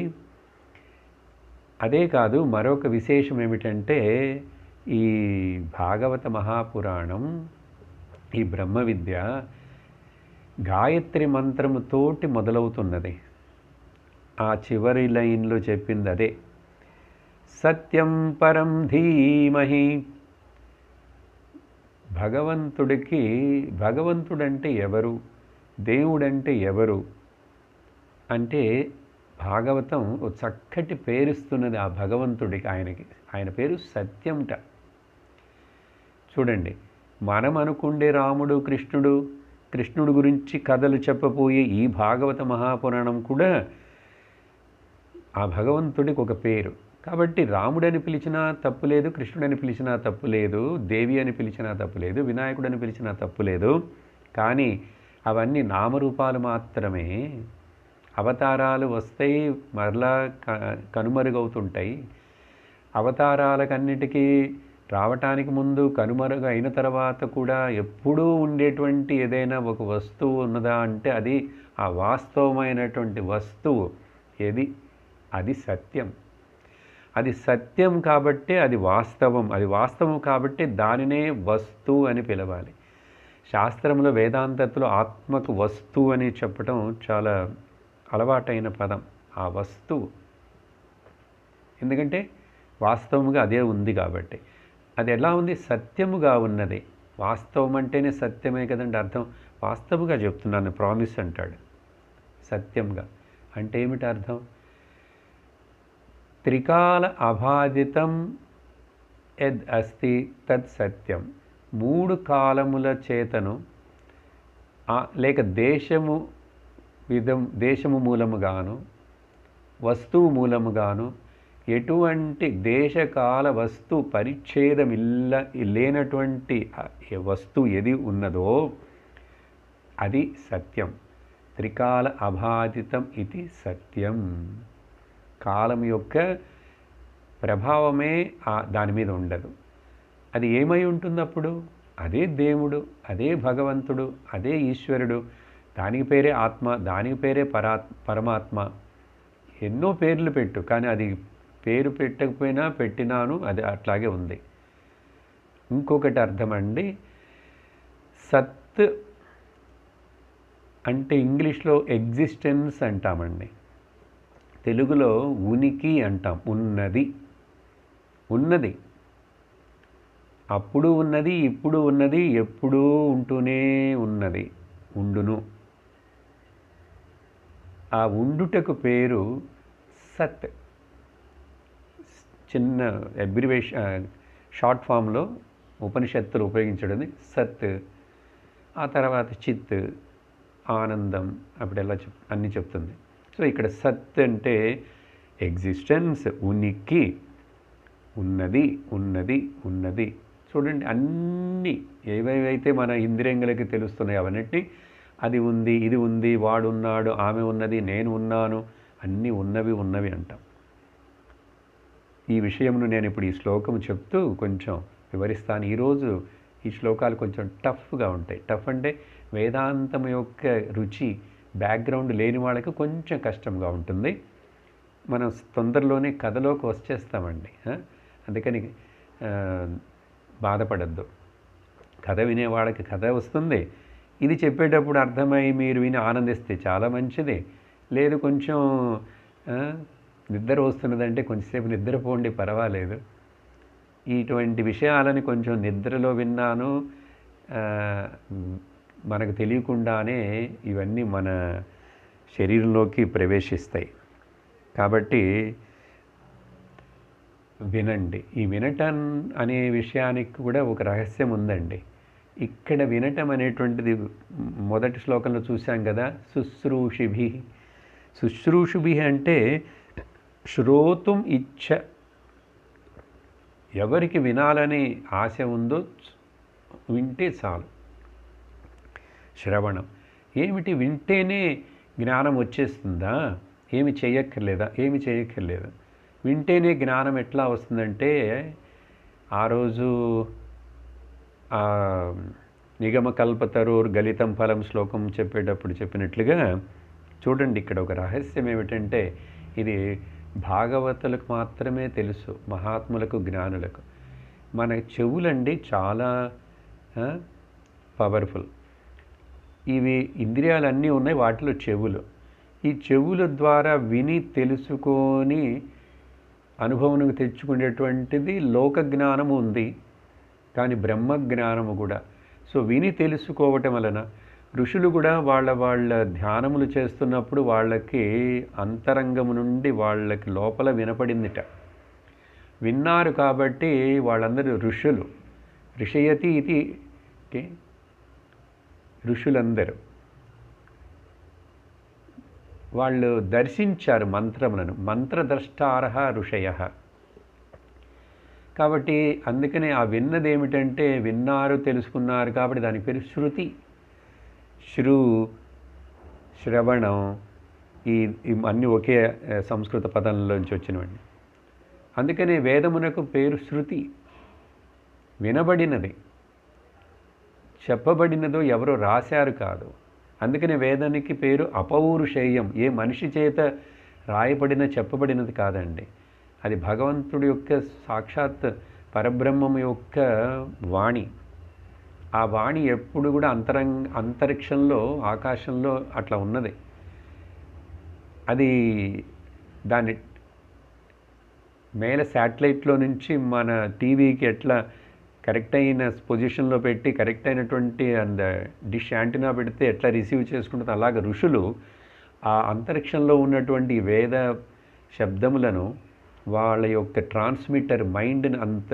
అదే కాదు, మరొక విశేషం ఏమిటంటే ఈ భాగవత మహాపురాణం, ఈ బ్రహ్మ విద్య గాయత్రి మంత్రముతోటి మొదలవుతున్నది. ఆ చివరి లైన్లో చెప్పింది అదే, సత్యం పరం ధీమహి. భగవంతుడంటే ఎవరు, దేవుడంటే ఎవరు అంటే భాగవతం ఒక చక్కటి పేరుస్తున్నది ఆ భగవంతుడికి. ఆయన పేరు సత్యంట. చూడండి, మనం అనుకుండే రాముడు కృష్ణుడు గురించి కథలు చెప్పబోయే ఈ భాగవత మహాపురాణం కూడా ఆ భగవంతుడికి ఒక పేరు. కాబట్టి రాముడని పిలిచినా తప్పులేదు, కృష్ణుడని పిలిచినా తప్పులేదు, దేవి అని పిలిచినా తప్పులేదు, వినాయకుడని పిలిచినా తప్పులేదు. కానీ అవన్నీ నామరూపాలు మాత్రమే. అవతారాలు వస్తాయి, మరలా కనుమరుగవుతుంటాయి. అవతారాలకన్నిటికీ రావటానికి ముందు, కనుమరుగు అయిన తర్వాత కూడా ఎప్పుడూ ఉండేటువంటి ఏదైనా ఒక వస్తువు ఉన్నదా అంటే అది ఆ వాస్తవమైనటువంటి వస్తువు ఏది, అది సత్యం. అది సత్యం కాబట్టే అది వాస్తవం. అది వాస్తవం కాబట్టి దానినే వస్తువు అని పిలవాలి. శాస్త్రంలో వేదాంతలో ఆత్మకు వస్తువు అని చెప్పటం చాలా అలవాటైన పదం, ఆ వస్తువు. ఎందుకంటే వాస్తవంగా అదే ఉంది కాబట్టి. అది ఎలా ఉంది? సత్యముగా ఉన్నది. వాస్తవం అంటేనే సత్యమే కదండి అర్థం. వాస్తవంగా చెప్తున్నాను, ప్రామిస్ అంటాడు. సత్యంగా అంటే ఏమిటి అర్థం? త్రికాల అబాధితం యద్ అస్తి తత్ సత్యం. 3 కాలముల చేతను లేక దేశము మూలముగాను, వస్తువు మూలముగాను, ఎటువంటి దేశకాల వస్తు పరిచ్ఛేదం లేనటువంటి వస్తువు ఏది ఉన్నదో అది సత్యం. త్రికాల అబాధితం ఇది సత్యం. కాలం యొక్క ప్రభావమే దాని మీద ఉండదు. అది ఏమై ఉంటుంది అప్పుడు? అదే దేవుడు, అదే భగవంతుడు, అదే ఈశ్వరుడు. దానికి పేరే ఆత్మ, దానికి పేరే పరమాత్మ. ఎన్నో పేర్లు పెట్టు, కానీ అది పేరు పెట్టకపోయినా పెట్టినాను, అది అట్లాగే ఉంది. ఇంకొకటి అర్థమండి, సత్ అంటే ఇంగ్లీష్లో ఎగ్జిస్టెన్స్ అంటామండి, తెలుగులో ఉనికి అంటాం. ఉన్నది, ఉన్నది, అప్పుడు ఉన్నది, ఇప్పుడు ఉన్నది, ఎప్పుడూ ఉంటూనే ఉన్నది, ఉండును. ఆ ఉండుటకు పేరు సత్. చిన్న అబ్రివేషన్, షార్ట్ ఫామ్లో ఉపనిషత్తులు ఉపయోగించడం సత్. ఆ తర్వాత చిత్, ఆనందం, అప్పుడెలా అన్నీ చెప్తుంది. సో ఇక్కడ సత్ అంటే ఎగ్జిస్టెన్స్, ఉనికి, ఉన్నది, ఉన్నది, ఉన్నది. చూడండి, అన్నీ ఏవేవైతే మన ఇంద్రియంగులకి తెలుస్తున్నాయి అవన్నిటినీ అది ఉంది, ఇది ఉంది, వాడున్నాడు, ఆమె ఉన్నది, నేను ఉన్నాను, అన్నీ ఉన్నవి ఉన్నవి అంటాం. ఈ విషయంను నేను ఇప్పుడు ఈ శ్లోకం చెప్తూ కొంచెం వివరిస్తాను. ఈరోజు ఈ శ్లోకాలు కొంచెం టఫ్గా ఉంటాయి. టఫ్ అంటే వేదాంతం యొక్క రుచి బ్యాక్గ్రౌండ్ లేని వాళ్ళకి కొంచెం కష్టంగా ఉంటుంది. మనం తొందరలోనే కథలోకి వచ్చేస్తామండి. అందుకని బాధపడద్దు. కథ వినేవాళ్ళకి కథ వస్తుంది. ఇది చెప్పేటప్పుడు అర్థమై మీరు విని ఆనందిస్తే చాలా మంచిది. లేదు కొంచెం నిద్ర వస్తున్నదంటే కొంచెంసేపు నిద్రపోండి, పర్వాలేదు. ఇటువంటి విషయాలని కొంచెం నిద్రలో విన్నాను, మనకు తెలియకుండానే ఇవన్నీ మన శరీరంలోకి ప్రవేశిస్తాయి. కాబట్టి వినండి. ఈ వినటం అనే విషయానికి కూడా ఒక రహస్యం ఉందండి. ఇక్కడ వినటం అనేటువంటిది మొదటి శ్లోకంలో చూసాం కదా, శుశ్రూషిభి. శుశ్రూషుభి అంటే శ్రోతుం ఇచ్చ. ఎవరికి వినాలని ఆశ ఉందో వింటే చాలు. శ్రవణం ఏమిటి? వింటేనే జ్ఞానం వచ్చేస్తుందా? ఏమి చేయక్కర్లేదా? ఏమి చేయక్కర్లేదు. వింటేనే జ్ఞానం ఎట్లా వస్తుందంటే, ఆ రోజు నిగమకల్పతరోర్ గలితం ఫలం శ్లోకం చెప్పేటప్పుడు చెప్పినట్లుగా చూడండి, ఇక్కడ ఒక రహస్యం ఏమిటంటే, ఇది భాగవతులకు మాత్రమే తెలుసు, మహాత్ములకు, జ్ఞానులకు. మన చెవులండి చాలా పవర్ఫుల్. ఇవి ఇంద్రియాలన్నీ ఉన్నాయి, వాటిలో చెవులు. ఈ చెవుల ద్వారా విని తెలుసుకొని అనుభవం తెచ్చుకునేటువంటిది లోక జ్ఞానము ఉంది, కానీ బ్రహ్మ జ్ఞానము కూడా. సో విని తెలుసుకోవటం వలన ఋషులు కూడా వాళ్ళ ధ్యానములు చేస్తున్నప్పుడు వాళ్ళకి అంతరంగము నుండి వాళ్ళకి లోపల వినపడిందిట. విన్నారు కాబట్టి వాళ్ళందరూ ఋషులు. ఋషయతి ఇది ఋషులందరూ వాళ్ళు దర్శించారు మంత్రములను. మంత్రద్రష్టారః ఋషయః. కాబట్టి అందుకనే ఆ విన్నది ఏమిటంటే, విన్నారు, తెలుసుకున్నారు కాబట్టి దాని పేరు శృతి. శ్రవణం, ఈ అన్నీ ఒకే సంస్కృత పదంలోంచి వచ్చినవండి. అందుకనే వేదమునకు పేరు శృతి. వినబడినది, చెప్పబడినదో ఎవరో రాశారు కాదు. అందుకనే వేదానికి పేరు అపౌరుషేయం. ఏ మనిషి చేత రాయబడిన చెప్పబడినది కాదండి. అది భగవంతుడి యొక్క సాక్షాత్ పరబ్రహ్మం యొక్క వాణి. ఆ వాణి ఎప్పుడు కూడా అంతరిక్షంలో, ఆకాశంలో అట్లా ఉన్నది. అది దాన్ని మేల శాటిలైట్లో నుంచి మన టీవీకి ఎట్లా కరెక్ట్ అయిన పొజిషన్లో పెట్టి కరెక్ట్ అయినటువంటి డిష్ యాంటీనా పెడితే ఎట్లా రిసీవ్ చేసుకుంటుందో, అలాగే ఋషులు ఆ అంతరిక్షంలో ఉన్నటువంటి వేద శబ్దములను వాళ్ళ యొక్క ట్రాన్స్మిటర్ మైండ్ని అంత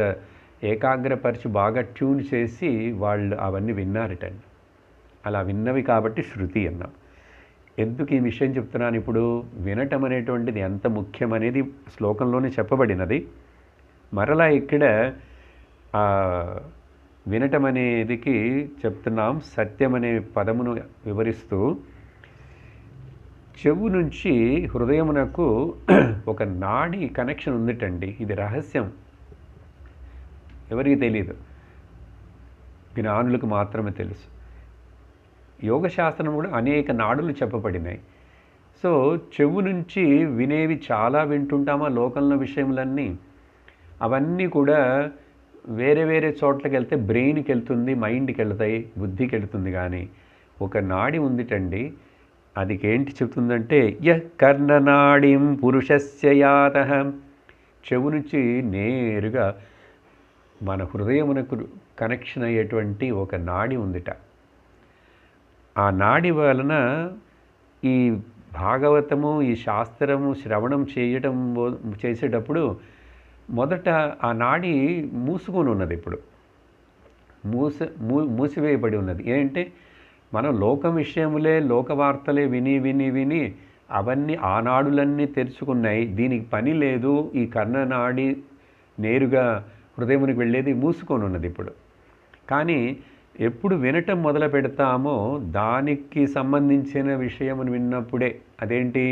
ఏకాగ్రపరిచి బాగా ట్యూన్ చేసి వాళ్ళు అవన్నీ విన్నారటండి. అలా విన్నవి కాబట్టి శృతి అన్నాం. ఎందుకు ఈ విషయం చెప్తున్నాను ఇప్పుడు? వినటం అనేటువంటిది ఎంత ముఖ్యమనేది శ్లోకంలోనే చెప్పబడినది. మరలా ఇక్కడ వినటం అనేదికి చెప్తున్నాం. సత్యం అనే పదమును వివరిస్తూ, చెవు నుంచి హృదయమునకు ఒక నాడి కనెక్షన్ ఉందిటండి. ఇది రహస్యం, ఎవరికి తెలియదు, జ్ఞానులకు మాత్రమే తెలుసు. యోగశాస్త్రం కూడా అనేక నాడులు చెప్పబడినాయి. సో చెవు నుంచి వినేవి చాలా వింటుంటామా లోకంలో విషయములన్నీ, అవన్నీ కూడా వేరే వేరే చోట్లకి వెళ్తే బ్రెయిన్కి వెళ్తుంది, మైండ్కి వెళ్తాయి, బుద్ధికి వెళ్తుంది. కానీ ఒక నాడి ఉందిటండి, అది ఏంటి చెప్తుందంటే, కర్ణనాడిం పురుషస్య యాతః, చెవు నుంచి నేరుగా మన హృదయమునకు కనెక్షన్ అయ్యేటువంటి ఒక నాడి ఉందిట. ఆ నాడి వలన ఈ భాగవతము, ఈ శాస్త్రము శ్రవణం చేసేటప్పుడు మొదట ఆ నాడి మూసుకొని ఉన్నది, ఇప్పుడు మూసివేయబడి ఉన్నది. ఏంటంటే మనం లోక విషయములే, లోక వార్తలే విని విని విని అవన్నీ ఆ నాడులన్నీ తెరుచుకున్నాయి. దీనికి పని లేదు. ఈ కర్ణనాడి నేరుగా హృదయమునికి వెళ్ళేది మూసుకొని ఉన్నది ఇప్పుడు. కానీ ఎప్పుడు వినటం మొదలు పెడతామో దానికి సంబంధించిన విషయమును విన్నప్పుడే, అదేంటి,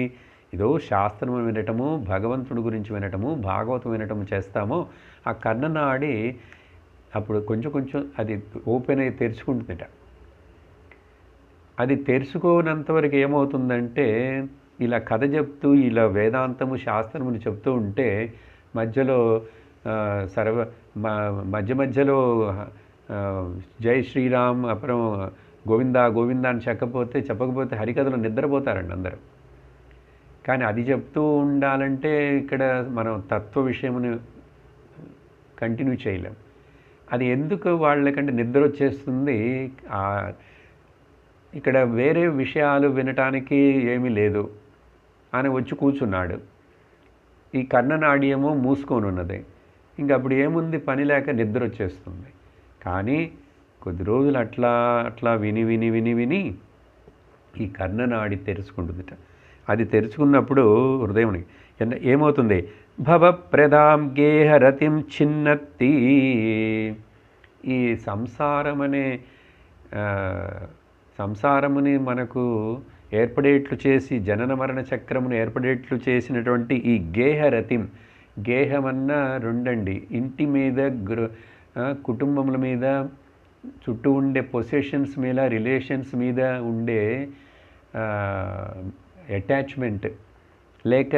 ఏదో శాస్త్రము వినటము, భగవంతుడి గురించి వినటము, భాగవతం వినటము చేస్తామో ఆ కర్ణనాడి అప్పుడు కొంచెం కొంచెం అది ఓపెన్ అయ్యి తెరుచుకుంటుందట. అది తెరుచుకోనంతవరకు ఏమవుతుందంటే, ఇలా కథ చెప్తూ, ఇలా వేదాంతము శాస్త్రముని చెప్తూ ఉంటే మధ్యలో మధ్య మధ్యలో జై శ్రీరామ్, అப்புறம் గోవిందా గోవిందా అని చెప్పకపోతే హరికథలో నిద్రపోతారండి అందరూ. కానీ అది చెప్తూ ఉండాలంటే ఇక్కడ మనం తత్వ విషయమును కంటిన్యూ చేయలేం. అది ఎందుకు వాళ్ళకంటే నిద్ర వచ్చేస్తుంది. ఇక్కడ వేరే విషయాలు వినటానికి ఏమీ లేదు అని వచ్చి కూర్చున్నాడు. ఈ కర్ణనాడ్యము మూసుకొని ఉన్నది. ఇంకా అప్పుడు ఏముంది, పని లేక నిద్ర వచ్చేస్తుంది. కానీ కొద్ది రోజులు అట్లా అట్లా విని విని విని విని ఈ కర్ణనాడి తెరుచుకుంటుందిట. అది తెరుచుకున్నప్పుడు హృదయానికి ఏమవుతుంది, భవప్రదాం గేహరతిం చిన్నత్తి, ఈ సంసారముని మనకు ఏర్పడేట్లు చేసి, జనన మరణ చక్రమును ఏర్పడేట్లు చేసినటువంటి ఈ గేహరతిం, గేహమన్నా రెండండి, ఇంటి మీద, కుటుంబముల మీద, చుట్టూ ఉండే పొసెషన్స్ మీద, రిలేషన్స్ మీద ఉండే అటాచ్మెంట్, లేక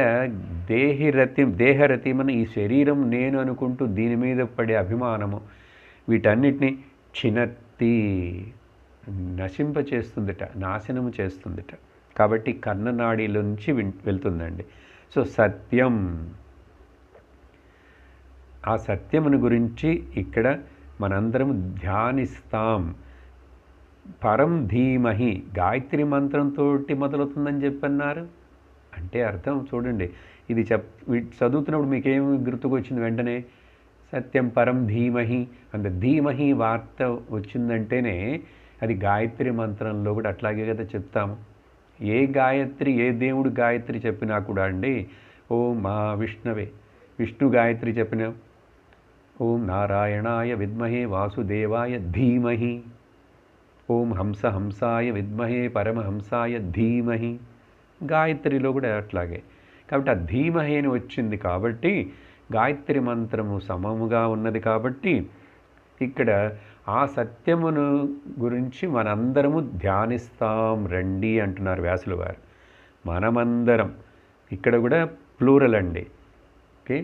దేహరతిమని ఈ శరీరం నేను అనుకుంటూ దీని మీద పడే అభిమానము, వీటన్నిటిని చినత్తి నశింపచేస్తుందిట, నాశనము చేస్తుందిట. కాబట్టి కర్ణనాడిలో నుంచి వెళ్తుందండి. సో సత్యం, ఆ సత్యమును గురించి ఇక్కడ మనందరం ధ్యానిస్తాం. పరం ధీమహి, గాయత్రి మంత్రంతో మొదలవుతుందని చెప్పన్నారు. అంటే అర్థం చూడండి, ఇది చదువుతున్నప్పుడు మీకేమి గుర్తుకొచ్చింది వెంటనే? సత్యం పరం ధీమహి, అంత ధీమహి వార్త వచ్చిందంటేనే అది గాయత్రి మంత్రంలో కూడా అట్లాగే కదా చెప్తాము. ఏ గాయత్రి, ఏ దేవుడు గాయత్రి చెప్పినా కూడా అండి, ఓం మా విష్ణవే, విష్ణు గాయత్రి చెప్పిన, ఓం నారాయణాయ విద్మహే వాసుదేవాయ ధీమహి, ఓం హంసాయ విద్మహే పరమహంసాయ ధీమహి, గాయత్రిలో కూడా అట్లాగే. కాబట్టి ఆ ధీమహి అని వచ్చింది కాబట్టి గాయత్రి మంత్రము సమముగా ఉన్నది. కాబట్టి ఇక్కడ ఆ సత్యమును గురించి మనందరము ధ్యానిస్తాం రండి అంటున్నారు వ్యాసుల వారు. మనమందరం, ఇక్కడ కూడా ప్లూరల్ అండి, ఓకే,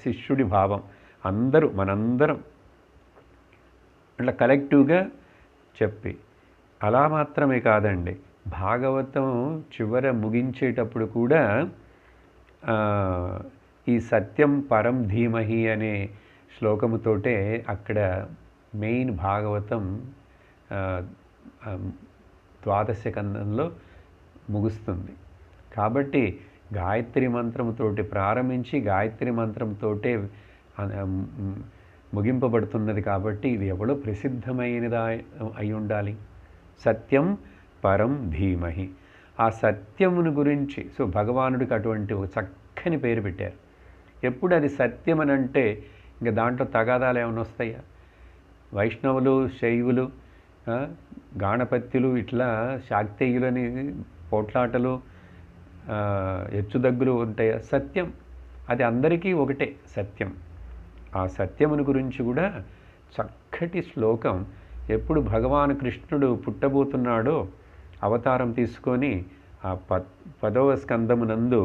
శిష్యుడి భావం, అందరూ, మనందరం అట్లా కలెక్టివ్గా చెప్పి. అలా మాత్రమే కాదండి, భాగవతం చివర ముగించేటప్పుడు కూడా ఈ సత్యం పరం ధీమహి అనే శ్లోకముతోటే అక్కడ మెయిన్ భాగవతం ద్వాదశ కందంలో ముగుస్తుంది. కాబట్టి గాయత్రి మంత్రంతోటి ప్రారంభించి గాయత్రి మంత్రంతోటే ముగింపబడుతున్నది. కాబట్టి ఇది ఎవడో ప్రసిద్ధమైనదా అయి ఉండాలి. సత్యం పరం ధీమహి, ఆ సత్యమును గురించి. సో భగవానుడికి అటువంటి ఒక చక్కని పేరు పెట్టారు. ఎప్పుడు అది సత్యం అని అంటే ఇంకా దాంట్లో తగాదాలు ఏమైనా వస్తాయా? వైష్ణవులు, శైవులు, గాణపత్యులు, ఇట్లా శాక్తేయులని పోట్లాటలు, హెచ్చుదగ్గులు ఉంటాయి. సత్యం అది అందరికీ ఒకటే సత్యం. ఆ సత్యమును గురించి కూడా చక్కటి శ్లోకం. ఎప్పుడు భగవాన్ కృష్ణుడు పుట్టబోతున్నాడో అవతారం తీసుకొని ఆ 10వ స్కందమునందు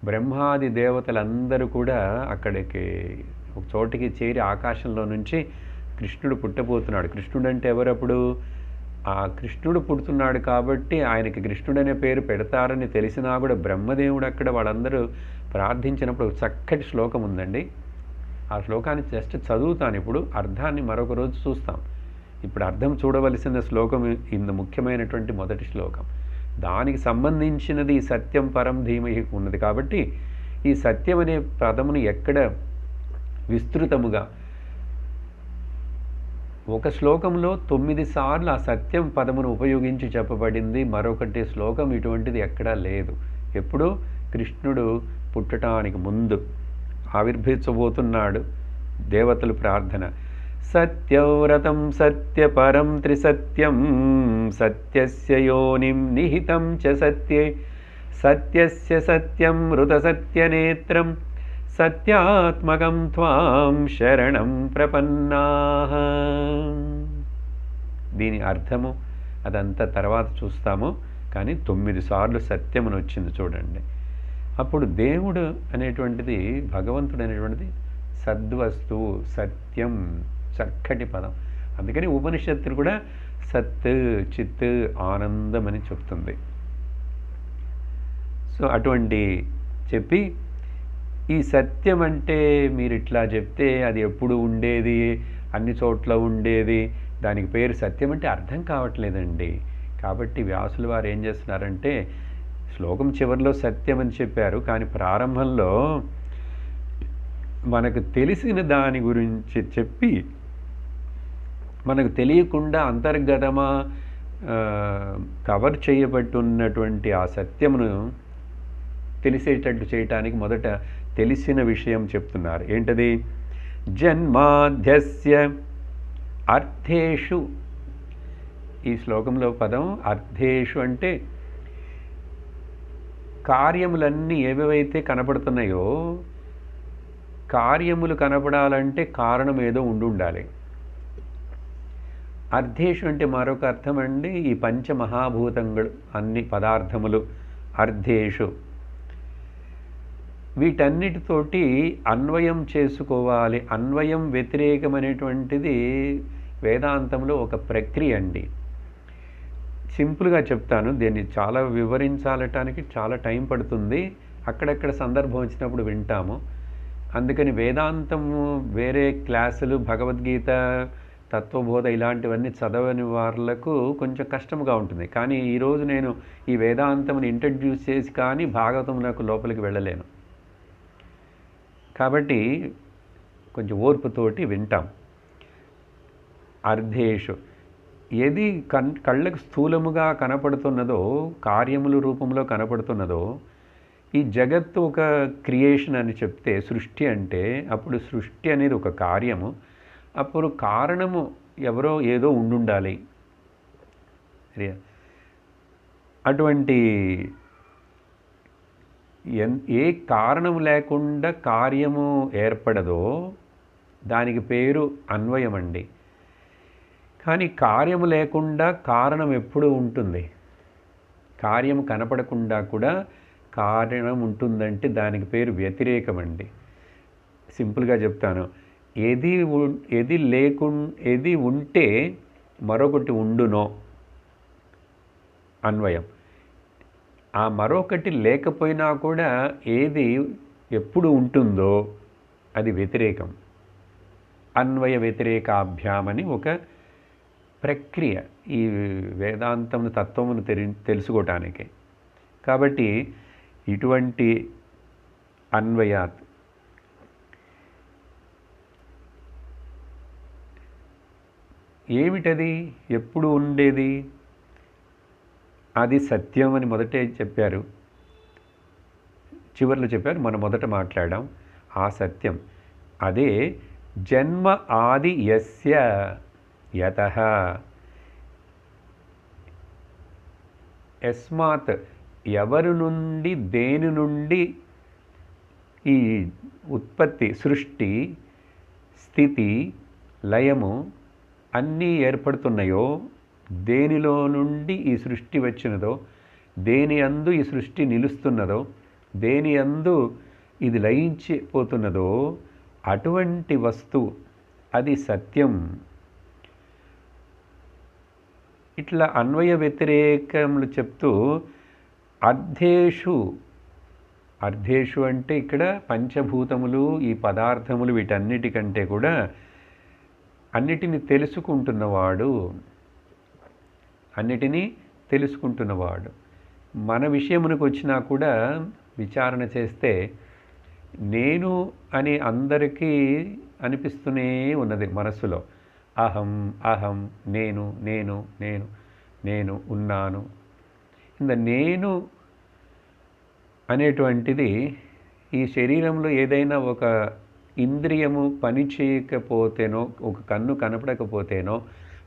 బ్రహ్మాది దేవతలందరూ కూడా అక్కడికి ఒక చోటికి చేరి ఆకాశంలో నుంచి కృష్ణుడు పుట్టబోతున్నాడు. కృష్ణుడు అంటే ఎవరప్పుడు? ఆ కృష్ణుడు పుడుతున్నాడు కాబట్టి ఆయనకి కృష్ణుడు అనే పేరు పెడతారని తెలిసినా కూడా బ్రహ్మదేవుడు అక్కడ వాళ్ళందరూ ప్రార్థించినప్పుడు చక్కటి శ్లోకం ఉందండి. ఆ శ్లోకాన్ని జస్ట్ చదువుతాను, ఇప్పుడు అర్థాన్ని మరొక రోజు చూస్తాం. ఇప్పుడు అర్థం చూడవలసిన శ్లోకం ఇందు ముఖ్యమైనటువంటి మొదటి శ్లోకం. దానికి సంబంధించినది ఈ సత్యం పరం ధీమహి ఉన్నది కాబట్టి ఈ సత్యం అనే పదమును ఎక్కడ విస్తృతముగా ఒక శ్లోకంలో 9 సార్లు ఆ సత్యం పదమును ఉపయోగించి చెప్పబడింది. మరొకటి శ్లోకం ఇటువంటిది ఎక్కడా లేదు. ఎప్పుడు కృష్ణుడు పుట్టడానికి ముందు ఆవిర్భవించబోతున్నాడు. దేవతలు ప్రార్థన, సత్యవ్రతం సత్యపరం త్రిసత్యం సత్యస్య యోనిం నిహితం చ సత్యే సత్యస్య సత్యం ఋత సత్యనేత్రం సత్యాత్మకం త్వాం శరణం ప్రపన్నాః. దీని అర్థము అదంతా తర్వాత చూస్తాము. కానీ 9 సార్లు సత్యమును వచ్చింది చూడండి. అప్పుడు దేవుడు అనేటువంటిది, భగవంతుడు అనేటువంటిది సద్వస్తువు, సత్యం, చక్కటి పదం. అందుకని ఉపనిషత్తులు కూడా సత్, చిత్, ఆనందం అని చెప్తుంది. సో అటువంటి చెప్పి ఈ సత్యం అంటే మీరు ఇట్లా చెప్తే అది ఎప్పుడు ఉండేది, అన్ని చోట్ల ఉండేది, దానికి పేరు సత్యం అంటే అర్థం కావట్లేదండి. కాబట్టి వ్యాసులు వారు ఏం చేస్తున్నారంటే శ్లోకం చివరిలో సత్యం అని చెప్పారు, కానీ ప్రారంభంలో మనకు తెలిసిన దాని గురించి చెప్పి మనకు తెలియకుండా అంతర్గతమా కవర్ చేయబట్టున్నటువంటి ఆ సత్యమును తెలిసేటట్టు చేయటానికి మొదట తెలిసిన విషయం చెప్తున్నారు. ఏంటది? జన్మాద్యస్య అర్థేషు. ఈ శ్లోకంలో పదం అర్థేషు అంటే కార్యములన్నీ ఏవేవైతే కనపడుతున్నాయో, కార్యములు కనపడాలంటే కారణం ఏదో ఉండాలి. అర్థేషు అంటే మరొక అర్థం అండి, ఈ పంచమహాభూతములు, అన్ని పదార్థములు అర్థేషు. వీటన్నిటితోటి అన్వయం చేసుకోవాలి. అన్వయం వ్యతిరేకమైనటువంటిది వేదాంతంలో ఒక ప్రక్రియ అండి. సింపుల్గా చెప్తాను, దీన్ని చాలా వివరించాలటానికి చాలా టైం పడుతుంది. అక్కడక్కడ సందర్భం వచ్చినప్పుడు వింటాము. అందుకని వేదాంతము వేరే క్లాసులు, భగవద్గీత, తత్వబోధ ఇలాంటివన్నీ చదవని వాళ్ళకు కొంచెం కష్టంగా ఉంటుంది. కానీ ఈరోజు నేను ఈ వేదాంతముని ఇంట్రడ్యూస్ చేసి కానీ భాగవతంలోకి లోపలికి వెళ్ళలేను. కాబట్టి కొంచెం ఓర్పుతోటి వింటాం. అర్థేషు, ఏది కళ్ళకు స్థూలముగా కనపడుతున్నదో, కార్యముల రూపంలో కనపడుతున్నదో, ఈ జగత్తు ఒక క్రియేషన్ అని చెప్తే, సృష్టి అంటే అప్పుడు సృష్టి అనేది ఒక కార్యము. అప్పుడు కారణము ఎవరో ఏదో ఉండాలి. అటువంటి ఏ కారణం లేకుండా కార్యము ఏర్పడదో దానికి పేరు అన్వయం అండి. కానీ కార్యము లేకుండా కారణం ఎప్పుడూ ఉంటుంది. కార్యము కనపడకుండా కూడా కారణం ఉంటుందంటే దానికి పేరు వ్యతిరేకం అండి. సింపుల్గా చెప్తాను, ఏది ఉంటే మరొకటి ఉండునో అన్వయం. ఆ మరొకటి లేకపోయినా కూడా ఏది ఎప్పుడు ఉంటుందో అది వ్యతిరేకం. అన్వయ వ్యతిరేకాభ్యామని ఒక ప్రక్రియ ఈ వేదాంతం తత్వమును తెలుసుకోవటానికి. కాబట్టి ఇటువంటి అన్వయాత్ ఏమిటది? ఎప్పుడు ఉండేది? అది సత్యం అని మొదటే చెప్పారు, చివర్లో చెప్పారు, మనం మొదట మాట్లాడాం. ఆ సత్యం అదే జన్మ ఆది యస్య. యతః యస్మాత్ ఎవరి నుండి దేని నుండి ఈ ఉత్పత్తి సృష్టి స్థితి లయము అన్నీ ఏర్పడుతున్నాయో, దేనిలో నుండి ఈ సృష్టి వచ్చినదో, దేని అందు ఈ సృష్టి నిలుస్తున్నదో, దేని అందు ఇది లయించిపోతున్నదో అటువంటి వస్తువు అది సత్యం. ఇట్లా అన్వయ వ్యతిరేకములు చెప్తూ అర్థేషు అంటే ఇక్కడ పంచభూతములు, ఈ పదార్థములు, వీటన్నిటికంటే కూడా అన్నిటినీ తెలుసుకుంటున్నవాడు. మన విషయమునకు వచ్చినా కూడా విచారణ చేస్తే నేను అని అందరికీ అనిపిస్తూనే ఉన్నది మనస్సులో. అహం నేను ఉన్నాను. నేను అనేటువంటిది ఈ శరీరంలో ఏదైనా ఒక ఇంద్రియము పని చేయకపోతేనో, ఒక కన్ను కనపడకపోతేనో,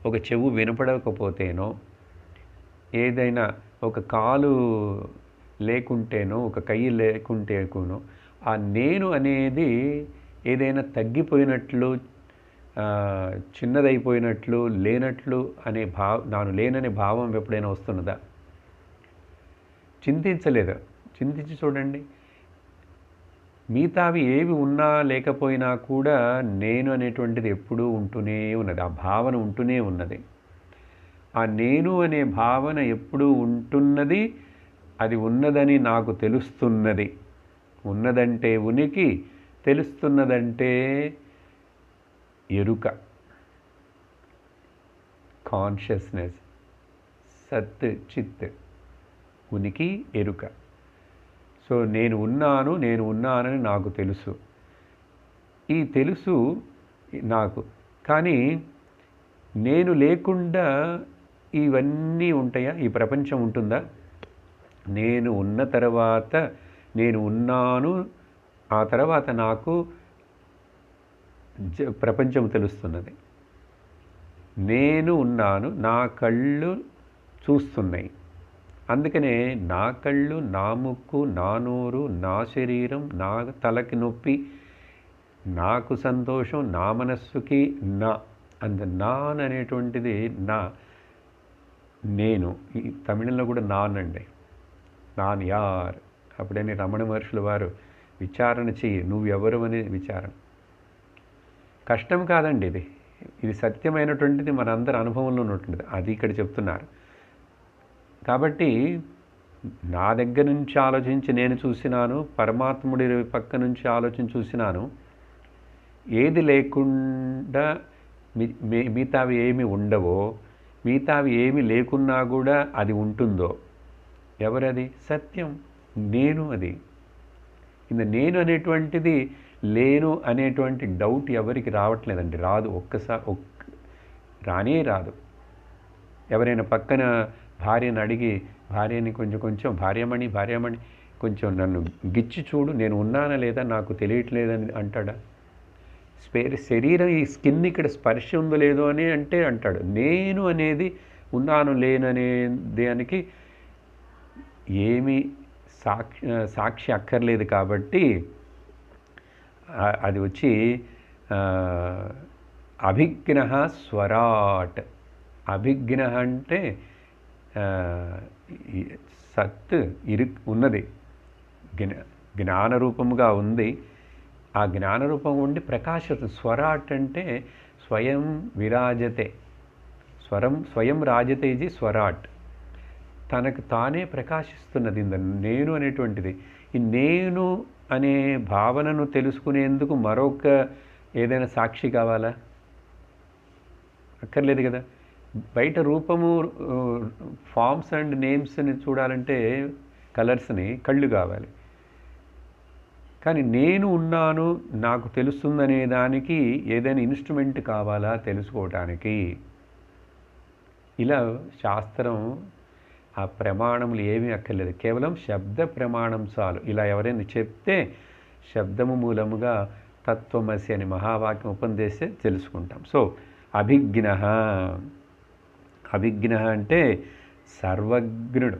ఒక చెవు వినపడకపోతేనో, ఏదైనా ఒక కాలు లేకుంటేనో, ఒక కై లేకుంటేనో, ఆ నేను అనేది ఏదైనా తగ్గిపోయినట్లు, చిన్నదైపోయినట్లు, లేనట్లు అనే నాను లేననే భావం ఎప్పుడైనా వస్తున్నదా? చింతించలేదు. చింతించి చూడండి. మిగతావి ఏవి ఉన్నా లేకపోయినా కూడా నేను అనేటువంటిది ఎప్పుడూ ఉంటూనే ఉన్నది. ఆ భావన ఉంటూనే ఉన్నది. ఆ నేను అనే భావన ఎప్పుడూ ఉంటున్నది. అది ఉన్నదని నాకు తెలుస్తున్నది. ఉన్నదంటే ఉనికి, తెలుస్తున్నదంటే ఎరుక, కాన్షియస్నెస్, సత్ చిత్, ఉనికి ఎరుక. సో నేను ఉన్నానని నాకు తెలుసు. ఈ తెలుసు నాకు. కానీ నేను లేకుండా ఇవన్నీ ఉంటాయా? ఈ ప్రపంచం ఉంటుందా? నేను ఉన్న తర్వాత నేను ఉన్నాను, ఆ తర్వాత నాకు ప్రపంచం తెలుస్తున్నది. నేను ఉన్నాను, నా కళ్ళు చూస్తున్నాయి. అందుకనే నా కళ్ళు, నా ముక్కు, నా నోరు, నా శరీరం, నా తలకి నొప్పి, నాకు సంతోషం, నా మనస్సుకి నా అనేటువంటిది నేను. ఈ తమిళంలో కూడా నానండి, నాన్ యార్. అప్పుడని రమణ మహర్షుల వారు విచారణ చెయ్యి, నువ్వెవరు అనే విచారణ. కష్టం కాదండి ఇది సత్యమైనటువంటిది, మనందరి అనుభవంలో ఉన్నటువంటిది. అది ఇక్కడ చెప్తున్నారు. కాబట్టి నా దగ్గర నుంచి ఆలోచించి నేను చూసినాను, పరమాత్ముడి పక్క నుంచి ఆలోచించి చూసినాను. ఏది లేకుండా మిగతావి ఏమి ఉండవో, మిగతావి ఏమి లేకున్నా కూడా అది ఉంటుందో, ఎవరది? సత్యం, నేను. అది నేను అనేటువంటిది లేను అనేటువంటి డౌట్ ఎవరికి రావట్లేదండి. రాదు, రానే రాదు. ఎవరైనా పక్కన భార్యను అడిగి, భార్యని కొంచెం భార్యమణి కొంచెం నన్ను గిచ్చి చూడు, నేను ఉన్నానా లేదా నాకు తెలియట్లేదని అంటాడా? శరీరం, ఈ స్కిన్ ఇక్కడ స్పర్శ ఉందో లేదో అని అంటాడు. నేను అనేది ఉన్నాను లేననే దానికి ఏమీ సాక్షి అక్కర్లేదు. కాబట్టి అది వచ్చి అభిజ్ఞః స్వరాట్. అభిజ్ఞః అంటే సత్ ఉన్నది, జ్ఞానరూపముగా ఉంది. ఆ జ్ఞానరూపం ఉండి ప్రకాశిస్తుంది. స్వరాట్ అంటే స్వయం విరాజతే, స్వయం రాజతే ఇది స్వరాట్. తనకు తానే ప్రకాశిస్తున్నది నేను అనేటువంటిది. ఈ నేను అనే భావనను తెలుసుకునేందుకు మరొక ఏదైనా సాక్షి కావాలా? అక్కర్లేదు కదా. బయట రూపము, ఫామ్స్ అండ్ నేమ్స్ని చూడాలంటే కలర్స్ని కళ్ళు కావాలి. కానీ నేను ఉన్నాను, నాకు తెలుస్తుందనే దానికి ఏదైనా ఇన్స్ట్రుమెంట్ కావాలా తెలుసుకోవటానికి? ఇలా శాస్త్రం ఆ ప్రమాణములు ఏమీ అక్కర్లేదు, కేవలం శబ్ద ప్రమాణం చాలు. ఇలా ఎవరైనా చెప్తే శబ్దము మూలముగా తత్వమసి అని మహావాక్యం ఉపదేశిస్తే తెలుసుకుంటాం. సో అభిజ్ఞ. అభిజ్ఞ అంటే సర్వజ్ఞుడు.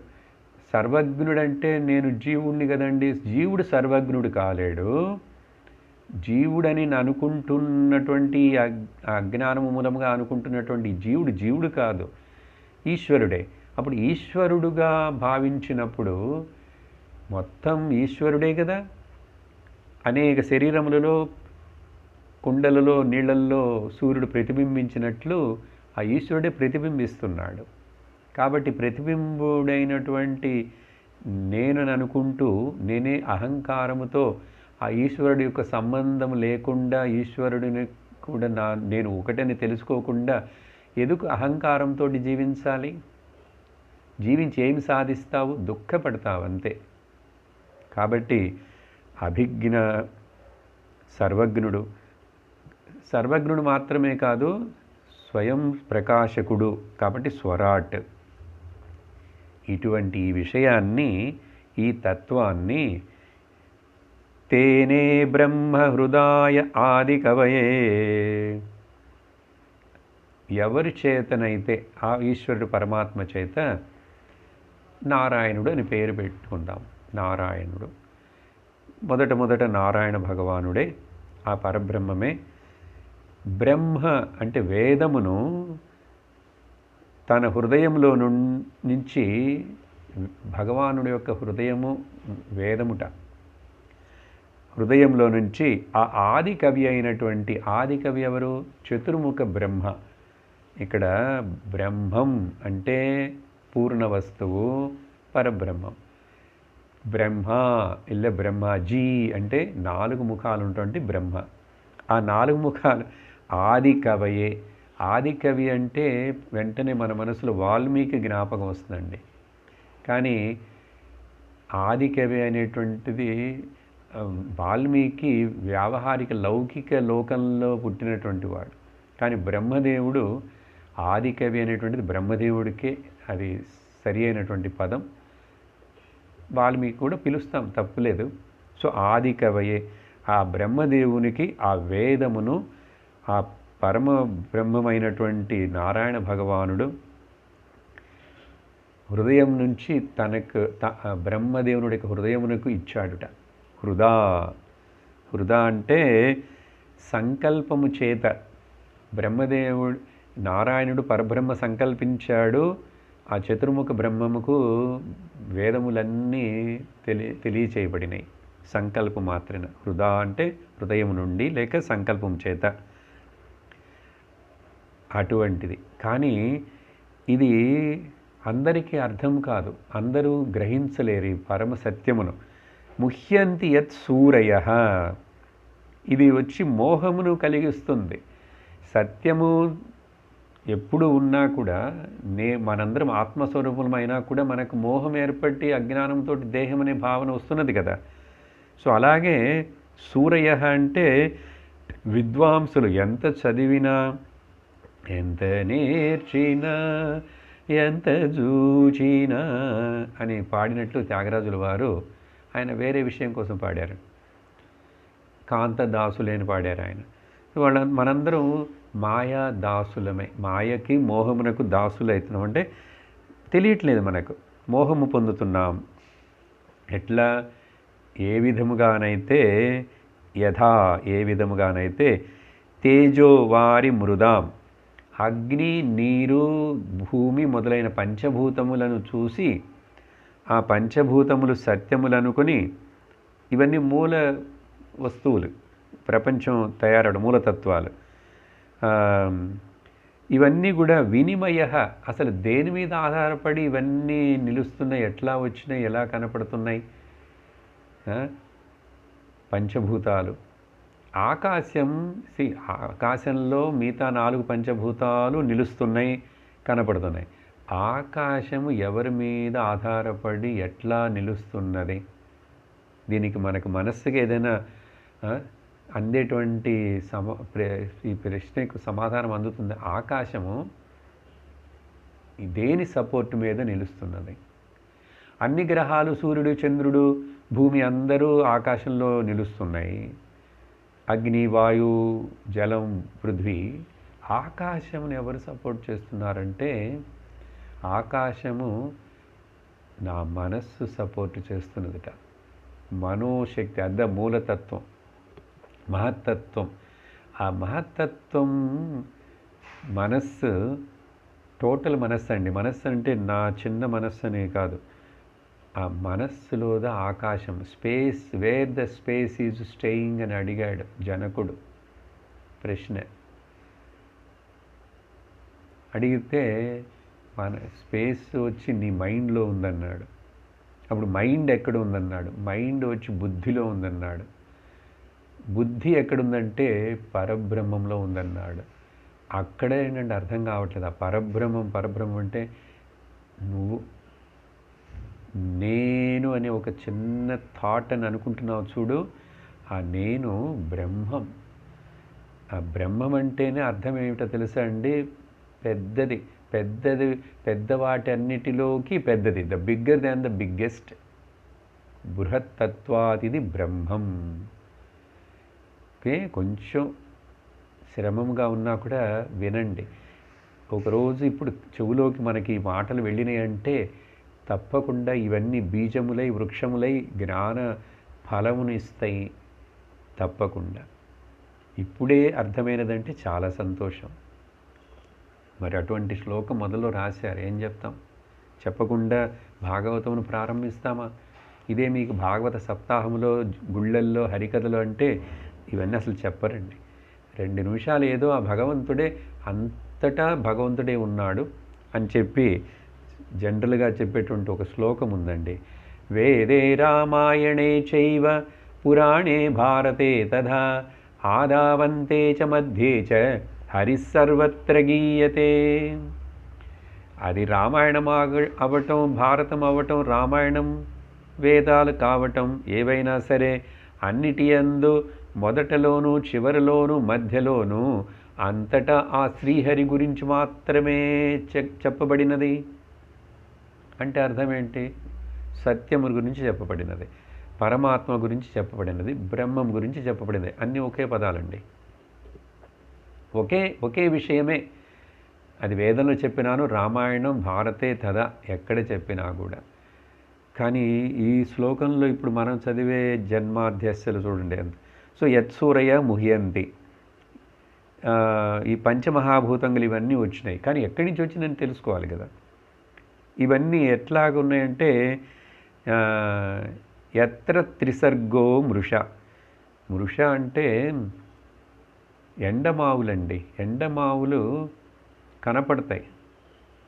సర్వజ్ఞుడంటే నేను జీవుణ్ణి కదండి. జీవుడు సర్వజ్ఞుడు కాలేడు. జీవుడని అనుకుంటున్నటువంటి అజ్ఞానము మూలంగా అనుకుంటున్నటువంటి జీవుడు కాదు, ఈశ్వరుడే. అప్పుడు ఈశ్వరుడుగా భావించినప్పుడు మొత్తం ఈశ్వరుడే కదా. అనేక శరీరములలో, కుండలలో, నీళ్ళల్లో సూర్యుడు ప్రతిబింబించినట్లు ఆ ఈశ్వరుడే ప్రతిబింబిస్తున్నాడు. కాబట్టి ప్రతిబింబుడైనటువంటి నేనని అనుకుంటూ నేనే అహంకారముతో ఆ ఈశ్వరుడి యొక్క సంబంధం లేకుండా ఈశ్వరుడిని కూడా నేను ఒకటని తెలుసుకోకుండా ఎందుకు అహంకారంతో జీవించాలి? జీవించి ఏమి సాధిస్తావు? దుఃఖపడతావు అంతే. కాబట్టి అభిజ్ఞ సర్వజ్ఞుడు. సర్వజ్ఞుడు మాత్రమే కాదు, స్వయం ప్రకాశకుడు. కాబట్టి స్వరాట్. ఇటువంటి ఈ విషయాన్ని, ఈ తత్వాన్ని తేనే బ్రహ్మ హృదయ ఆది కవయే, ఎవరి చేతనైతే ఆ ఈశ్వరుడు పరమాత్మ చేత నారాయణుడు అని పేరు పెట్టుకుందాం. నారాయణుడు మొదట నారాయణ భగవానుడే, ఆ పరబ్రహ్మమే. బ్రహ్మ అంటే వేదమును తన హృదయంలో నుంచి, భగవానుడి యొక్క హృదయము వేదముట, హృదయంలో నుంచి ఆ ఆది కవి అయినటువంటి, ఆది కవి ఎవరు? చతుర్ముఖ బ్రహ్మ. ఇక్కడ బ్రహ్మం అంటే పూర్ణ వస్తువు, పరబ్రహ్మం. బ్రహ్మ ఇల్ల బ్రహ్మజీ అంటే 4 ముఖాలు ఉన్నటువంటి బ్రహ్మ. ఆ 4 ముఖాలు ఆది కవయే. ఆది కవి అంటే వెంటనే మన మనసులో వాల్మీకి జ్ఞాపకం వస్తుందండి. కానీ ఆది కవి అనేటువంటిది వాల్మీకి వ్యావహారిక లౌకిక లోకంలో పుట్టినటువంటి వాడు. కానీ బ్రహ్మదేవుడు ఆది కవి అనేటువంటిది బ్రహ్మదేవుడికే అది సరి అయినటువంటి పదం. వాల్మీకి కూడా పిలుస్తాం, తప్పులేదు. సో ఆది కవయే, ఆ బ్రహ్మదేవునికి ఆ వేదమును ఆ పరమ బ్రహ్మమైనటువంటి నారాయణ భగవానుడు హృదయం నుంచి తనకు బ్రహ్మదేవునుడికి హృదయమునకు ఇచ్చాడుట. హృద అంటే సంకల్పము చేత బ్రహ్మదేవుడు, నారాయణుడు పరబ్రహ్మ సంకల్పించాడు. ఆ చతుర్ముఖ బ్రహ్మముకు వేదములన్నీ తెలియచేయబడినాయి సంకల్పం మాత్రమే. హృద అంటే హృదయం నుండి లేక సంకల్పం చేత, అటువంటిది. కానీ ఇది అందరికీ అర్థం కాదు, అందరూ గ్రహించలేరు ఈ పరమ సత్యమును. ముహ్యంతి యత్ సూరయ, ఇది వచ్చి మోహమును కలిగిస్తుంది. సత్యము ఎప్పుడు ఉన్నా కూడా మనందరం ఆత్మస్వరూపమైనా కూడా మనకు మోహం ఏర్పట్టి అజ్ఞానంతో దేహం అనే భావన వస్తున్నది కదా. సో అలాగే సూరయ అంటే విద్వాంసులు ఎంత చదివినా, ఎంత నేర్చినా, ఎంత జూచినా అని పాడినట్లు త్యాగరాజుల వారు ఆయన వేరే విషయం కోసం పాడారు. కాంతదాసులేని పాడారు ఆయన. మనందరం మాయా దాసులమే. మాయకి మోహమునకు దాసులు అవుతున్నాం. అంటే తెలియట్లేదు, మనకు మోహము పొందుతున్నాం. ఎట్లా? ఏ విధముగానైతే తేజో వారి మృదాం, అగ్ని, నీరు, భూమి మొదలైన పంచభూతములను చూసి ఆ పంచభూతములు సత్యములనుకొని, ఇవన్నీ మూల వస్తువులు, ప్రపంచం తయారవడం మూలతత్వాలు, ఇవన్నీ కూడా వినిమయ. అసలు దేని మీద ఆధారపడి ఇవన్నీ నిలుస్తున్నాయి, ఎట్లా వచ్చినాయి, ఎలా కనపడుతున్నాయి? పంచభూతాలు. ఆకాశంలో మిగతా 4 పంచభూతాలు నిలుస్తున్నాయి, కనపడుతున్నాయి. ఆకాశము ఎవరి మీద ఆధారపడి ఎట్లా నిలుస్తున్నది? దీనికి మనకు మనస్సుకి ఏదైనా అందేటువంటి ఈ ప్రశ్నకు సమాధానం అందుతుంది. ఆకాశము దేని సపోర్ట్ మీద నిలుస్తున్నది? అన్ని గ్రహాలు, సూర్యుడు, చంద్రుడు, భూమి అందరూ ఆకాశంలో నిలుస్తున్నాయి. అగ్ని, వాయు, జలం, పృథ్వీ ఆకాశమును ఎవరు సపోర్ట్ చేస్తున్నారంటే ఆకాశము నా మనస్సు సపోర్ట్ చేస్తున్నదిట. మనోశక్తి అర్ధ మూలతత్వం, మహత్తత్వం. ఆ మహత్తత్వం మనస్సు, టోటల్ మనస్సు అండి. మనస్సు అంటే నా చిన్న మనస్సు అనే కాదు, ఆ మనస్సులోద ఆకాశం, space, wear the space is staying అని అడిగాడు జనకుడు ప్రశ్న. అడిగితే మన స్పేస్ వచ్చి నీ మైండ్లో ఉందన్నాడు. అప్పుడు మైండ్ ఎక్కడ ఉందన్నాడు? మైండ్ వచ్చి బుద్ధిలో ఉందన్నాడు. బుద్ధి ఎక్కడుందంటే పరబ్రహ్మంలో ఉందన్నాడు. అక్కడే ఏంటంటే అర్థం కావట్లేదు. ఆ పరబ్రహ్మం అంటే నువ్వు నేను అనే ఒక చిన్న థాట్ అని అనుకుంటున్నావు చూడు, ఆ నేను బ్రహ్మం. ఆ బ్రహ్మం అంటేనే అర్థం ఏమిటో తెలుసా అండి? పెద్దది, పెద్దది, పెద్దవాటి అన్నిటిలోకి పెద్దది, the bigger than the biggest. బృహత్తత్వాదిది బ్రహ్మం. ఓకే, కొంచెం శ్రమంగా ఉన్నా కూడా వినండి. ఒకరోజు ఇప్పుడు చెవులోకి మనకి మాటలు వెళ్ళినాయి అంటే తప్పకుండా ఇవన్నీ బీజములై వృక్షములై జ్ఞాన ఫలమును ఇస్తాయి తప్పకుండా. ఇప్పుడే అర్థమైనదంటే చాలా సంతోషం. మరి అటువంటి శ్లోకం మొదలు రాశారు, ఏం చెప్తాం? చెప్పకుండా భాగవతమును ప్రారంభిస్తామా? ఇదే మీకు భాగవత సప్తాహంలో గుళ్ళల్లో హరికథలు అంటే ఇవన్నీ అసలు చెప్పరండి. 2 నిమిషాలు ఏదో ఆ భగవంతుడే, అంతటా భగవంతుడే ఉన్నాడు అని చెప్పి జనరల్గా చెప్పేటువంటి ఒక శ్లోకం ఉందండి. వేదే రామాయణే చైవ పురాణే భారతే తథా ఆదావంతే చ మధ్యే చ హరిస్సర్వత్ర గీయతే. అది రామాయణం అవటం, భారతం అవటం, రామాయణం వేదాలు కావటం ఏవైనా సరే అన్నిటి యందు మొదటలోనూ చివరిలోనూ మధ్యలోనూ అంతటా ఆ శ్రీహరి గురించి మాత్రమే చెప్పబడినది. అంటే అర్థం ఏంటి? సత్యము గురించి చెప్పబడినది, పరమాత్మ గురించి చెప్పబడినది, బ్రహ్మం గురించి చెప్పబడినది. అన్నీ ఒకే పదాలండి, ఒకే విషయమే. అది వేదంలో చెప్పినాను, రామాయణం భారతే తదా ఎక్కడ చెప్పినా కూడా. కానీ ఈ శ్లోకంలో ఇప్పుడు మనం చదివే జన్మాధ్యస్యలు చూడండి అంత. సో యత్సూరయ ముహ్యంతి, ఈ పంచమహాభూతంగులు ఇవన్నీ వచ్చినాయి. కానీ ఎక్కడి నుంచి వచ్చిందని తెలుసుకోవాలి కదా. ఇవన్నీ ఎట్లాగున్నాయంటే ఎత్ర త్రిసర్గో మృష. మృష అంటే ఎండమావులండి. ఎండమావులు కనపడతాయి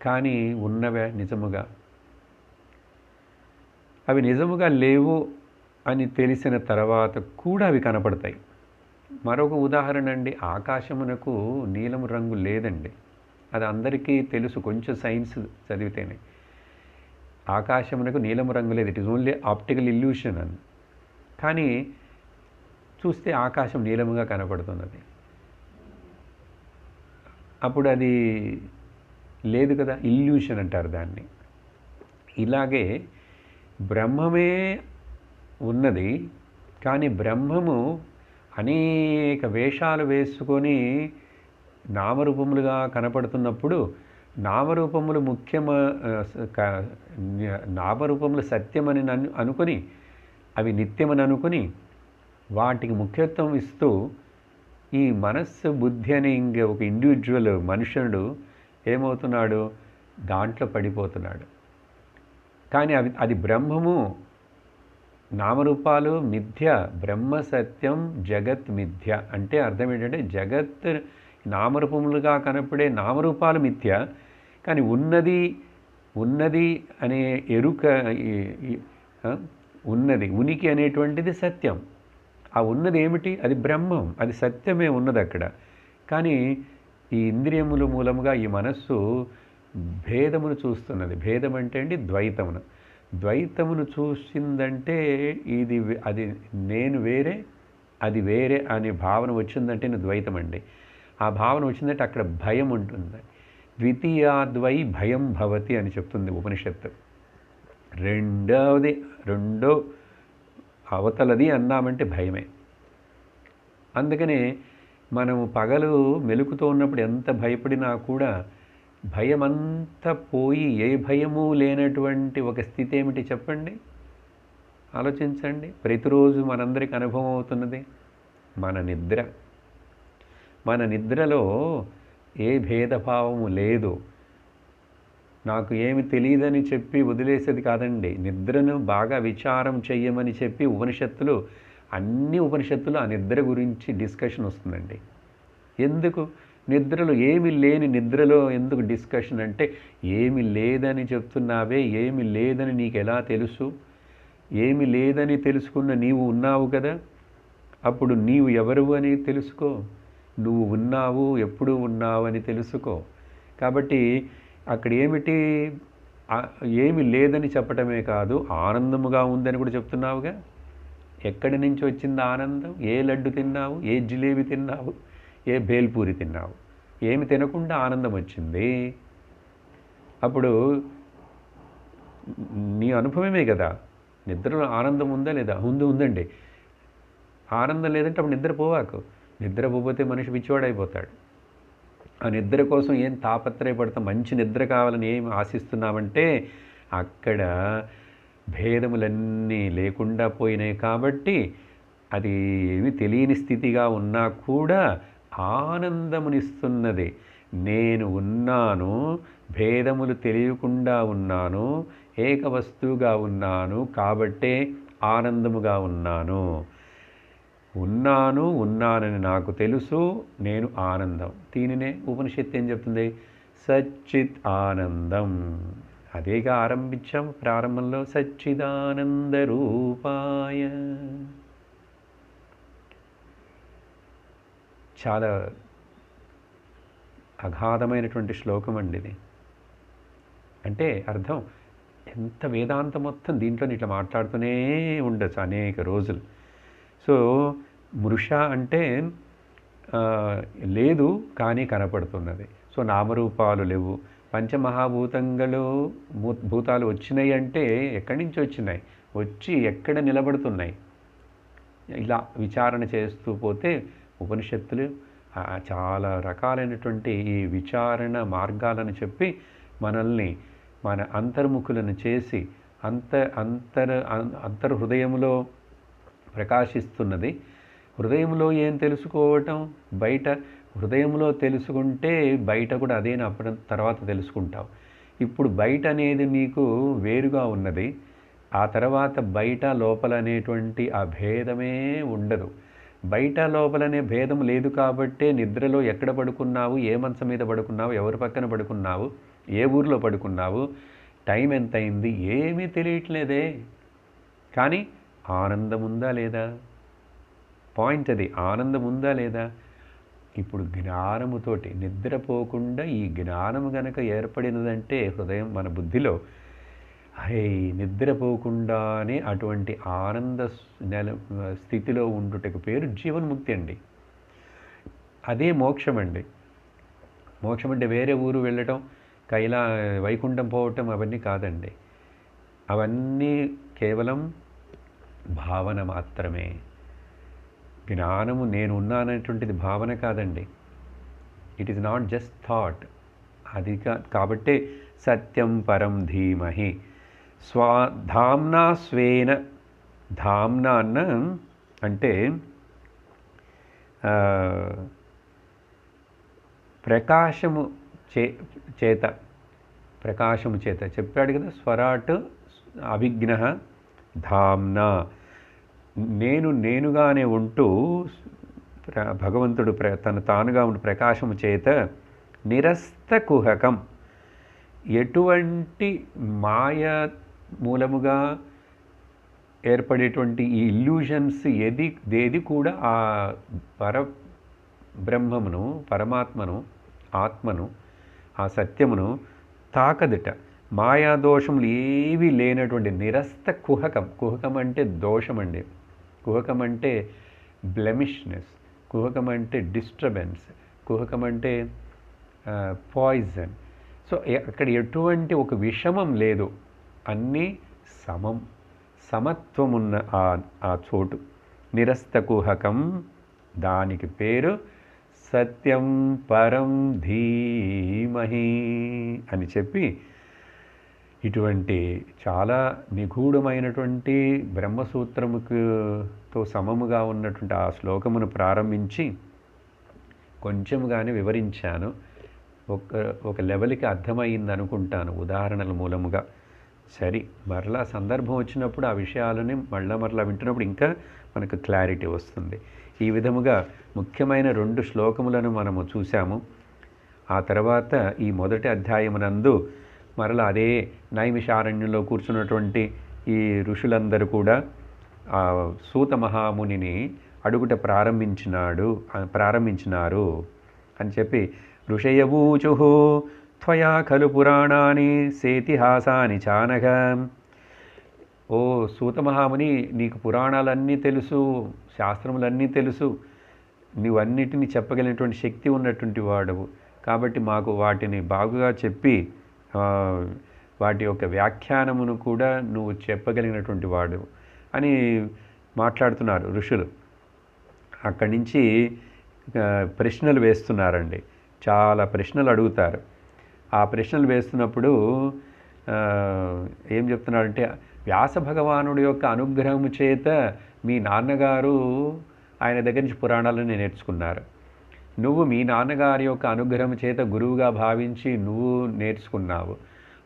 కానీ ఉన్నవే నిజముగా? అవి నిజముగా లేవు అని తెలిసిన తర్వాత కూడా అవి కనపడతాయి. మరొక ఉదాహరణ అండి, ఆకాశమునకు నీలము రంగు లేదండి. అది అందరికీ తెలుసు, కొంచెం సైన్స్ చదివితేనే. ఆకాశమునకు నీలము రంగు లేదు, it is only optical illusion అని. కానీ చూస్తే ఆకాశం నీలముగా కనపడుతున్నది. అప్పుడు అది లేదు కదా, ఇల్యూషన్ అంటారు దాన్ని. ఇలాగే బ్రహ్మమే ఉన్నది, కానీ బ్రహ్మము అనేక వేషాలు వేసుకొని నామరూపములుగా కనపడుతున్నప్పుడు నామరూపములు నామరూపములు సత్యమని అనుకొని అవి నిత్యమని అనుకొని వాటికి ముఖ్యత్వం ఇస్తూ ఈ మనస్సు బుద్ధి అనే ఒక ఇండివిజువల్ మనుషుడు ఏమవుతున్నాడు? దాంట్లో పడిపోతున్నాడు. కానీ అది బ్రహ్మము, నామరూపాలు మిథ్య, బ్రహ్మ సత్యం, జగత్ మిథ్య. అంటే అర్థం ఏంటంటే జగత్ నామరూపములుగా కనపడే నామరూపాలు మిథ్య, కానీ ఉన్నది అనే ఎరుక, ఉన్నది ఉనికి అనేటువంటిది సత్యం. ఆ ఉన్నది ఏమిటి? అది బ్రహ్మం, అది సత్యమే ఉన్నది అక్కడ. కానీ ఈ ఇంద్రియముల మూలముగా ఈ మనస్సు భేదమును చూస్తున్నది. భేదం అంటే అండి ద్వైతమును చూసిందంటే అది నేను వేరే, అది వేరే అనే భావన వచ్చిందంటే ద్వైతం అండి. ఆ భావన వచ్చిందంటే అక్కడ భయం ఉంటుంది. ద్వితీయాద్వై భయం భవతి అని చెప్తుంది ఉపనిషత్తు. రెండో అవతలది అన్నామంటే భయమే. అందుకనే మనము పగలు మెలుకుతూ ఉన్నప్పుడు ఎంత భయపడినా కూడా భయమంతా పోయి ఏ భయము లేనటువంటి ఒక స్థితి ఏమిటి చెప్పండి, ఆలోచించండి. ప్రతిరోజు మనందరికి అనుభవం అవుతున్నది మన నిద్ర. మన నిద్రలో ఏ భేదభావము లేదు. నాకు ఏమి తెలియదని చెప్పి వదిలేసేది కాదండి. నిద్రను బాగా విచారం చెయ్యమని చెప్పి అన్ని ఉపనిషత్తులు ఆ నిద్ర గురించి డిస్కషన్ వస్తుందండి. ఎందుకు నిద్రలో ఏమి లేని నిద్రలో ఎందుకు డిస్కషన్ అంటే, ఏమి లేదని చెప్తున్నావే, ఏమి లేదని నీకు ఎలా తెలుసు? ఏమి లేదని తెలుసుకున్న నీవు ఉన్నావు కదా, అప్పుడు నీవు ఎవరు అని తెలుసుకో. నువ్వు ఉన్నావు, ఎప్పుడు ఉన్నావు అని తెలుసుకో. కాబట్టి అక్కడ ఏమిటి, ఏమి లేదని చెప్పటమే కాదు, ఆనందముగా ఉందని కూడా చెప్తున్నావుగా. ఎక్కడి నుంచి వచ్చింది ఆనందం? ఏ లడ్డు తిన్నావు, ఏ జిలేబీ తిన్నావు, ఏ బేల్పూరి తిన్నావు? ఏమి తినకుండా ఆనందం వచ్చింది. అప్పుడు నీ అనుభవమే కదా. నిద్రలో ఆనందం ఉందా లేదా? ఉందండి. ఆనందం లేదంటే అప్పుడు నిద్రపోవాకు. నిద్రపోతే మనిషి పిచ్చివాడైపోతాడు. ఆ నిద్ర కోసం ఏం తాపత్రయపడతాం, మంచి నిద్ర కావాలని ఏం ఆశిస్తున్నామంటే అక్కడ భేదములన్నీ లేకుండా పోయినాయి. కాబట్టి అది ఏమి తెలియని స్థితిగా ఉన్నా కూడా ఆనందమునిస్తున్నది. నేను ఉన్నాను, భేదములు తెలియకుండా ఉన్నాను, ఏక వస్తువుగా ఉన్నాను, కాబట్టే ఆనందముగా ఉన్నాను. ఉన్నానని నాకు తెలుసు, నేను ఆనందం. దీనినే ఉపనిషత్తు ఏం చెప్తుంది? సచ్చిత్ ఆనందం. అదేగా ఆరంభించాం ప్రారంభంలో, సచ్చిదానంద రూపాయ. చాలా అగాధమైనటువంటి శ్లోకం అండి ఇది. అంటే అర్థం ఎంత వేదాంతం మొత్తం దీంట్లో ఇట్లా మాట్లాడుతూనే ఉండొచ్చు అనేక రోజులు. సో మృష అంటే లేదు కానీ కనపడుతున్నది. సో నామరూపాలు లేవు. భూతాలు వచ్చినాయి అంటే ఎక్కడి నుంచి వచ్చినాయి? వచ్చి ఎక్కడ నిలబడుతున్నాయి? ఇలా విచారణ చేస్తూ పోతే ఉపనిషత్తులు చాలా రకాలైనటువంటి ఈ విచారణ మార్గాలను చెప్పి మనల్ని మన అంతర్ముఖులను చేసి అంతర్హృదయంలో ప్రకాశిస్తున్నది. హృదయంలో ఏం తెలుసుకోవటం? బయట హృదయంలో తెలుసుకుంటే బయట కూడా అదే అప్పుడు తర్వాత తెలుసుకుంటావు. ఇప్పుడు బయట అనేది నీకు వేరుగా ఉన్నది. ఆ తర్వాత బయట లోపల అనేటువంటి ఆ భేదమే ఉండదు. బయట లోపలనే భేదం లేదు కాబట్టే నిద్రలో ఎక్కడ పడుకున్నావు, ఏ మంచం మీద పడుకున్నావు, ఎవరి పక్కన పడుకున్నావు, ఏ ఊరిలో పడుకున్నావు, టైం ఎంత అయింది, ఏమీ తెలియట్లేదే. కానీ ఆనందం ఉందా లేదా? పాయింట్ అది. ఆనందం ఉందా లేదా? ఇప్పుడు జ్ఞానముతోటి నిద్రపోకుండా ఈ జ్ఞానము గనక ఏర్పడినదంటే హృదయం మన బుద్ధిలో, నిద్రపోకుండానే అటువంటి ఆనంద స్థితిలో ఉండుటకు పేరు జీవన్ముక్తి అండి. అదే మోక్షం అండి. మోక్షం అంటే వేరే ఊరు వెళ్ళటం, వైకుంఠం పోవటం అవన్నీ కాదండి. అవన్నీ కేవలం భావన మాత్రమే. జ్ఞానము నేను ఉన్నానటువంటిది భావన కాదండి. It is not just thought. అది కాబట్టే సత్యం పరం ధీమహి ధామ్నా స్వేన. ధామ్నా అన్న అంటే ప్రకాశము చేత చెప్పాడు కదా. స్వరాట్ అభిజ్ఞ ధామ్నా. నేనుగానే ఉంటూ భగవంతుడు తానుగా ఉంటూ ప్రకాశము చేత నిరస్త కుహకం. ఎటువంటి మాయ మూలముగా ఏర్పడేటువంటి ఈ ఇల్యూషన్స్ ఏది కూడా ఆ పరబ్రహ్మమును, పరమాత్మను, ఆత్మను, ఆ సత్యమును తాకదుట. మాయాదోషములు ఏవి లేనటువంటి నిరస్త కుహకం. కుహకం అంటే దోషం అండి. కుహకం అంటే బ్లెమిష్నెస్. కుహకం అంటే డిస్టర్బెన్స్. కుహకం అంటే పాయిజన్. సో అక్కడ ఎటువంటి ఒక విషమం లేదు, అన్నీ సమత్వమున్న ఆ చోటు నిరస్త కుహకం. దానికి పేరు సత్యం పరం ధీమహి అని చెప్పి ఇటువంటి చాలా నిగూఢమైనటువంటి బ్రహ్మసూత్రముతో సమముగా ఉన్నటువంటి ఆ శ్లోకమును ప్రారంభించి కొంచెంగానే వివరించాను. ఒక లెవెల్కి అర్థమైంది అనుకుంటాను ఉదాహరణల మూలముగా. సరే, మరలా సందర్భం వచ్చినప్పుడు ఆ విషయాలని మరలా వింటున్నప్పుడు ఇంకా మనకు క్లారిటీ వస్తుంది. ఈ విధముగా ముఖ్యమైన 2 శ్లోకములను మనము చూసాము. ఆ తర్వాత ఈ మొదటి అధ్యాయమునందు మరలా అదే నైమిషారణ్యంలో కూర్చున్నటువంటి ఈ ఋషులందరూ కూడా సూత మహామునిని అడుగుట ప్రారంభించినారు అని చెప్పి, ఋషయవూచు త్వయా ఖలు పురాణాని సేతిహాసాని చానఘ. ఓ సూత మహాముని, నీకు పురాణాలన్నీ తెలుసు, శాస్త్రములన్నీ తెలుసు, నువ్వన్నిటినీ చెప్పగలిగినటువంటి శక్తి ఉన్నటువంటి వాడవు. కాబట్టి మాకు వాటిని బాగుగా చెప్పి వాటి యొక్క వ్యాఖ్యానమును కూడా నువ్వు చెప్పగలిగినటువంటి వాడు అని మాట్లాడుతున్నారు ఋషులు. అక్కడి నుంచి ప్రశ్నలు వేస్తున్నారండి. చాలా ప్రశ్నలు అడుగుతారు. ఆ ప్రశ్నలు వేస్తున్నప్పుడు ఏం చెప్తున్నారంటే, వ్యాస భగవానుడి యొక్క అనుగ్రహము చేత మీ నాన్నగారు ఆయన దగ్గర నుంచి పురాణాలను నేర్చుకున్నారు. నువ్వు మీ నాన్నగారి యొక్క అనుగ్రహం చేత గురువుగా భావించి నువ్వు నేర్చుకున్నావు.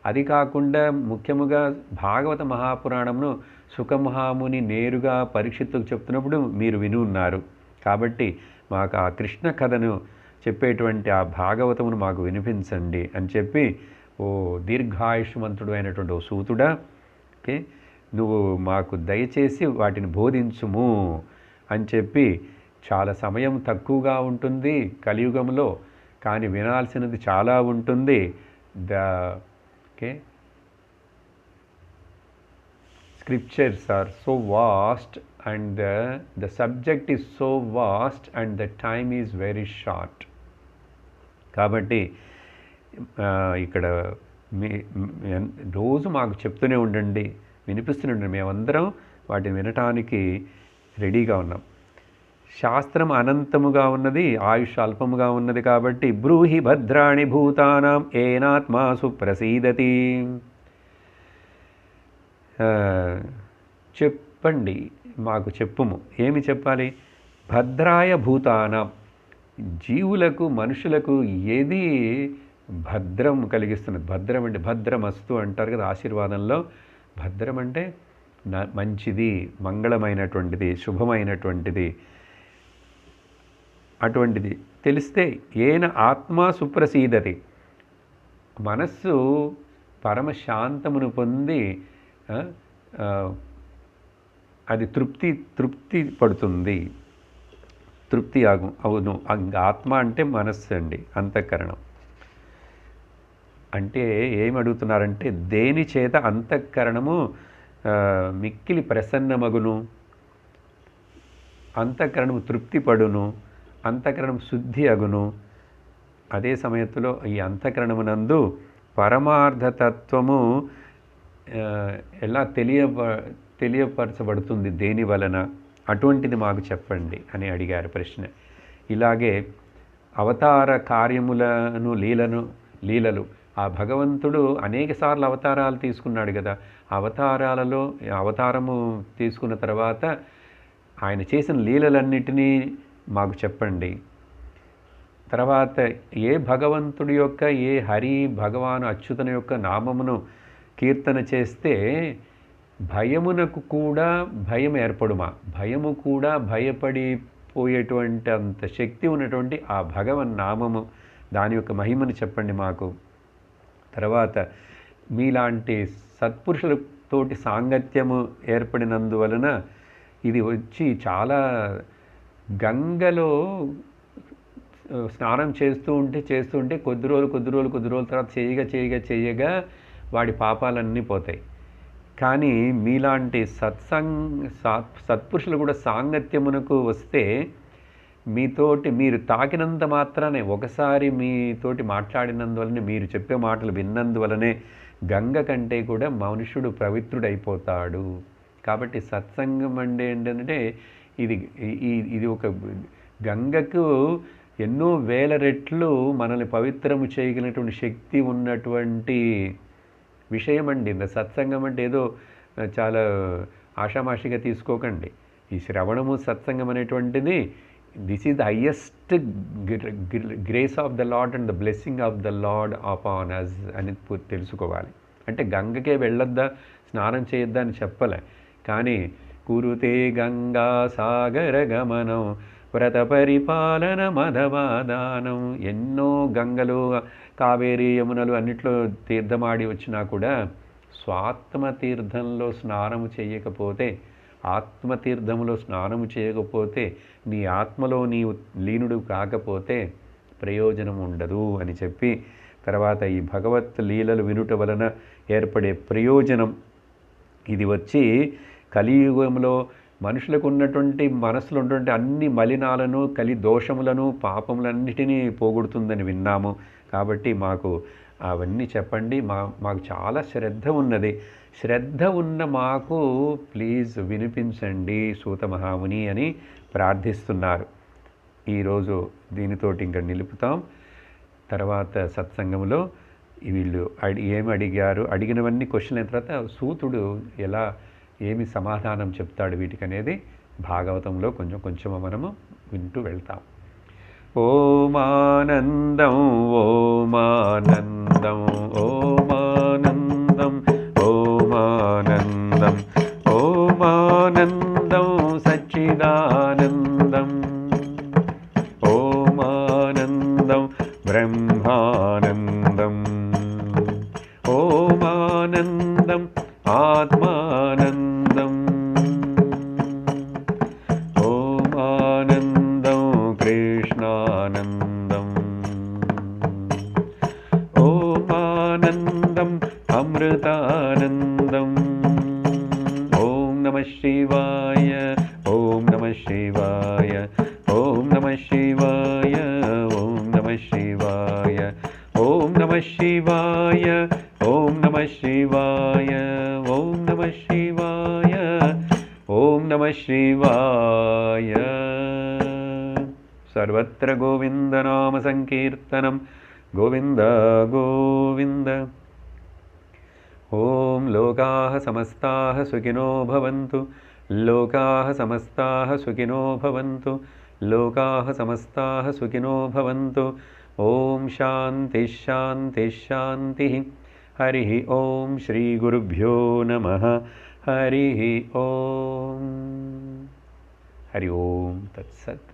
అది కాకుండా ముఖ్యముగా భాగవత మహాపురాణమును సుఖమహాముని నేరుగా పరీక్షిత్తుకు చెప్తున్నప్పుడు మీరు విని ఉన్నారు. కాబట్టి మాకు ఆ కృష్ణ కథను చెప్పేటువంటి ఆ భాగవతమును మాకు వినిపించండి అని చెప్పి, ఓ దీర్ఘాయుష్మంతుడు అయినటువంటి ఓ సూతుడా, ఓకే, నువ్వు మాకు దయచేసి వాటిని బోధించుము అని చెప్పి, చాలా సమయం తక్కువగా ఉంటుంది కలియుగంలో, కానీ వినాల్సినది చాలా ఉంటుంది. Okay, scriptures are so vast and the subject is so vast and the time is very short. కాబట్టి ఇక్కడ రోజు మాకు చెప్తూనే ఉండండి, వినిపిస్తూనే ఉండండి. మేమందరం వాటిని వినటానికి రెడీగా ఉన్నాం. శాస్త్రం అనంతముగా ఉన్నది, ఆయుష్ అల్పముగా ఉన్నది. కాబట్టి బ్రూహి భద్రాణి భూతానాం ఏనాత్మాసు ప్రసీదతి. చెప్పండి, మాకు చెప్పుము. ఏమి చెప్పాలి? భద్రాయ భూతానాం, జీవులకు మనుషులకు ఏది భద్రం కలిగిస్తున్నది? భద్రం అంటే భద్రమస్తు అంటారు కదా ఆశీర్వాదంలో. భద్రం అంటే మంచిది, మంగళమైనటువంటిది, శుభమైనటువంటిది. అటువంటిది తెలిస్తే ఏన ఆత్మ సుప్రసీదతి, మనస్సు పరమశాంతమును పొంది అది తృప్తి పడుతుంది. తృప్తి అవును. ఆత్మ అంటే మనస్సు అండి, అంతఃకరణం. అంటే ఏమి అడుగుతున్నారంటే, దేని చేత అంతఃకరణము మిక్కిలి ప్రసన్నమగును, అంతఃకరణము తృప్తి పడును, అంతఃకరణం శుద్ధి అగును. అదే సమయంలో ఈ అంతఃకరణమునందు పరమార్థతత్వము ఎలా తెలియపరచబడుతుంది, దేని వలన? అటువంటిది మాకు చెప్పండి అని అడిగారు ప్రశ్న. ఇలాగే అవతార కార్యములను లీలలు ఆ భగవంతుడు అనేకసార్లు అవతారాలు తీసుకున్నాడు కదా. అవతారము తీసుకున్న తర్వాత ఆయన చేసిన లీలలన్నిటినీ మాకు చెప్పండి. తర్వాత ఏ భగవంతుడి యొక్క, ఏ హరి భగవాను అచ్యుతన యొక్క నామమును కీర్తన చేస్తే భయమునకు కూడా భయం ఏర్పడుమా, భయము కూడా భయపడిపోయేటువంటి అంత శక్తి ఉన్నటువంటి ఆ భగవన్ నామము, దాని యొక్క మహిమను చెప్పండి మాకు. తర్వాత మీలాంటి సత్పురుషులతోటి సాంగత్యము ఏర్పడినందువలన ఇది వచ్చి చాలా గంగలో స్నానం చేస్తూ ఉంటే కొద్ది రోజుల తర్వాత చేయగా వాడి పాపాలన్నీ పోతాయి. కానీ మీలాంటి సత్పురుషులు కూడా సాంగత్యమునకు వస్తే మీరు తాకినంత మాత్రానే, ఒకసారి మీతోటి మాట్లాడినందువలనే, మీరు చెప్పే మాటలు విన్నందువలనే గంగ కంటే కూడా మనుషుడు పవిత్రుడైపోతాడు. కాబట్టి సత్సంగం అంటే ఏంటంటే ఇది ఒక గంగకు ఎన్నో వేల రెట్లు మనల్ని పవిత్రము చేయగలిగినటువంటి శక్తి ఉన్నటువంటి విషయం అండి. సత్సంగం అంటే ఏదో చాలా ఆషామాషిగా తీసుకోకండి. ఈ శ్రవణము సత్సంగం అనేటువంటిది this is the highest grace of the Lord and the blessing of the Lord upon us అని తెలుసుకోవాలి. అంటే గంగకే వెళ్ళొద్దా, స్నానం చేయొద్దా అని చెప్పలే, కానీ కురుతే గంగా సాగర గమనం వ్రత పరిపాలన మధవాదానం. ఎన్నో గంగలు, కావేరి, యమునలు అన్నిట్లో తీర్థమాడి వచ్చినా కూడా స్వాత్మతీర్థంలో స్నానము చేయకపోతే, ఆత్మతీర్థములో స్నానము చేయకపోతే, నీ ఆత్మలో నీవు లీనుడు కాకపోతే ప్రయోజనం ఉండదు అని చెప్పి, తర్వాత ఈ భగవత్ లీలలు వినుట వలన ఏర్పడే ప్రయోజనం ఇది వచ్చి కలియుగంలో మనుషులకు ఉన్నటువంటి మనసులో ఉన్నటువంటి అన్ని మలినాలను, కలి దోషములను, పాపములన్నిటినీ పోగొడుతుందని విన్నాము. కాబట్టి మాకు అవన్నీ చెప్పండి. మాకు చాలా శ్రద్ధ ఉన్నది. శ్రద్ధ ఉన్న మాకు ప్లీజ్ వినిపించండి సూత మహాముని అని ప్రార్థిస్తున్నారు. ఈరోజు దీనితోటి ఇంకా నిలుపుతాం. తర్వాత సత్సంగంలో వీళ్ళు ఏమి అడిగారు, అడిగినవన్నీ క్వశ్చన్ అయిన తర్వాత సూతుడు ఏమి సమాధానం చెప్తాడు వీటికనేది భాగవతంలో కొంచెం కొంచెం మనము వింటూ వెళ్తాం. ఓమానందం ఓమానందం ఓమానందం ఓమానందం ఓమానందం సచ్చిదానందం ఓమానందం బ్రహ్మానందం ఓమానందం ఆత్మానందం ఓమానందం కృష్ణానందం ఓమానందం అమృతానందం. ఓం నమః శివాయ ఓం నమః శివాయ ఓం నమః శివాయ ఓం నమః శివాయ ఓం నమః శివాయ ఓం నమః శివాయ ఓం నమః శివాయ ఓం నమః శివాయ. సర్వత్ర గోవిందనామ సంకీర్తనం గోవింద గోవింద. ఓం లోకాః సమస్తాః సుఖినో భవంతు లోకాః సమస్తాః సుఖినో భవంతు లోకాః సమస్తాః సుఖినో భవంతు. ఓం శాంతి శాంతి శాంతి. హరి ఓం శ్రీ గురుభ్యో నమః. హరి ఓం. హరి ఓం తత్సత్.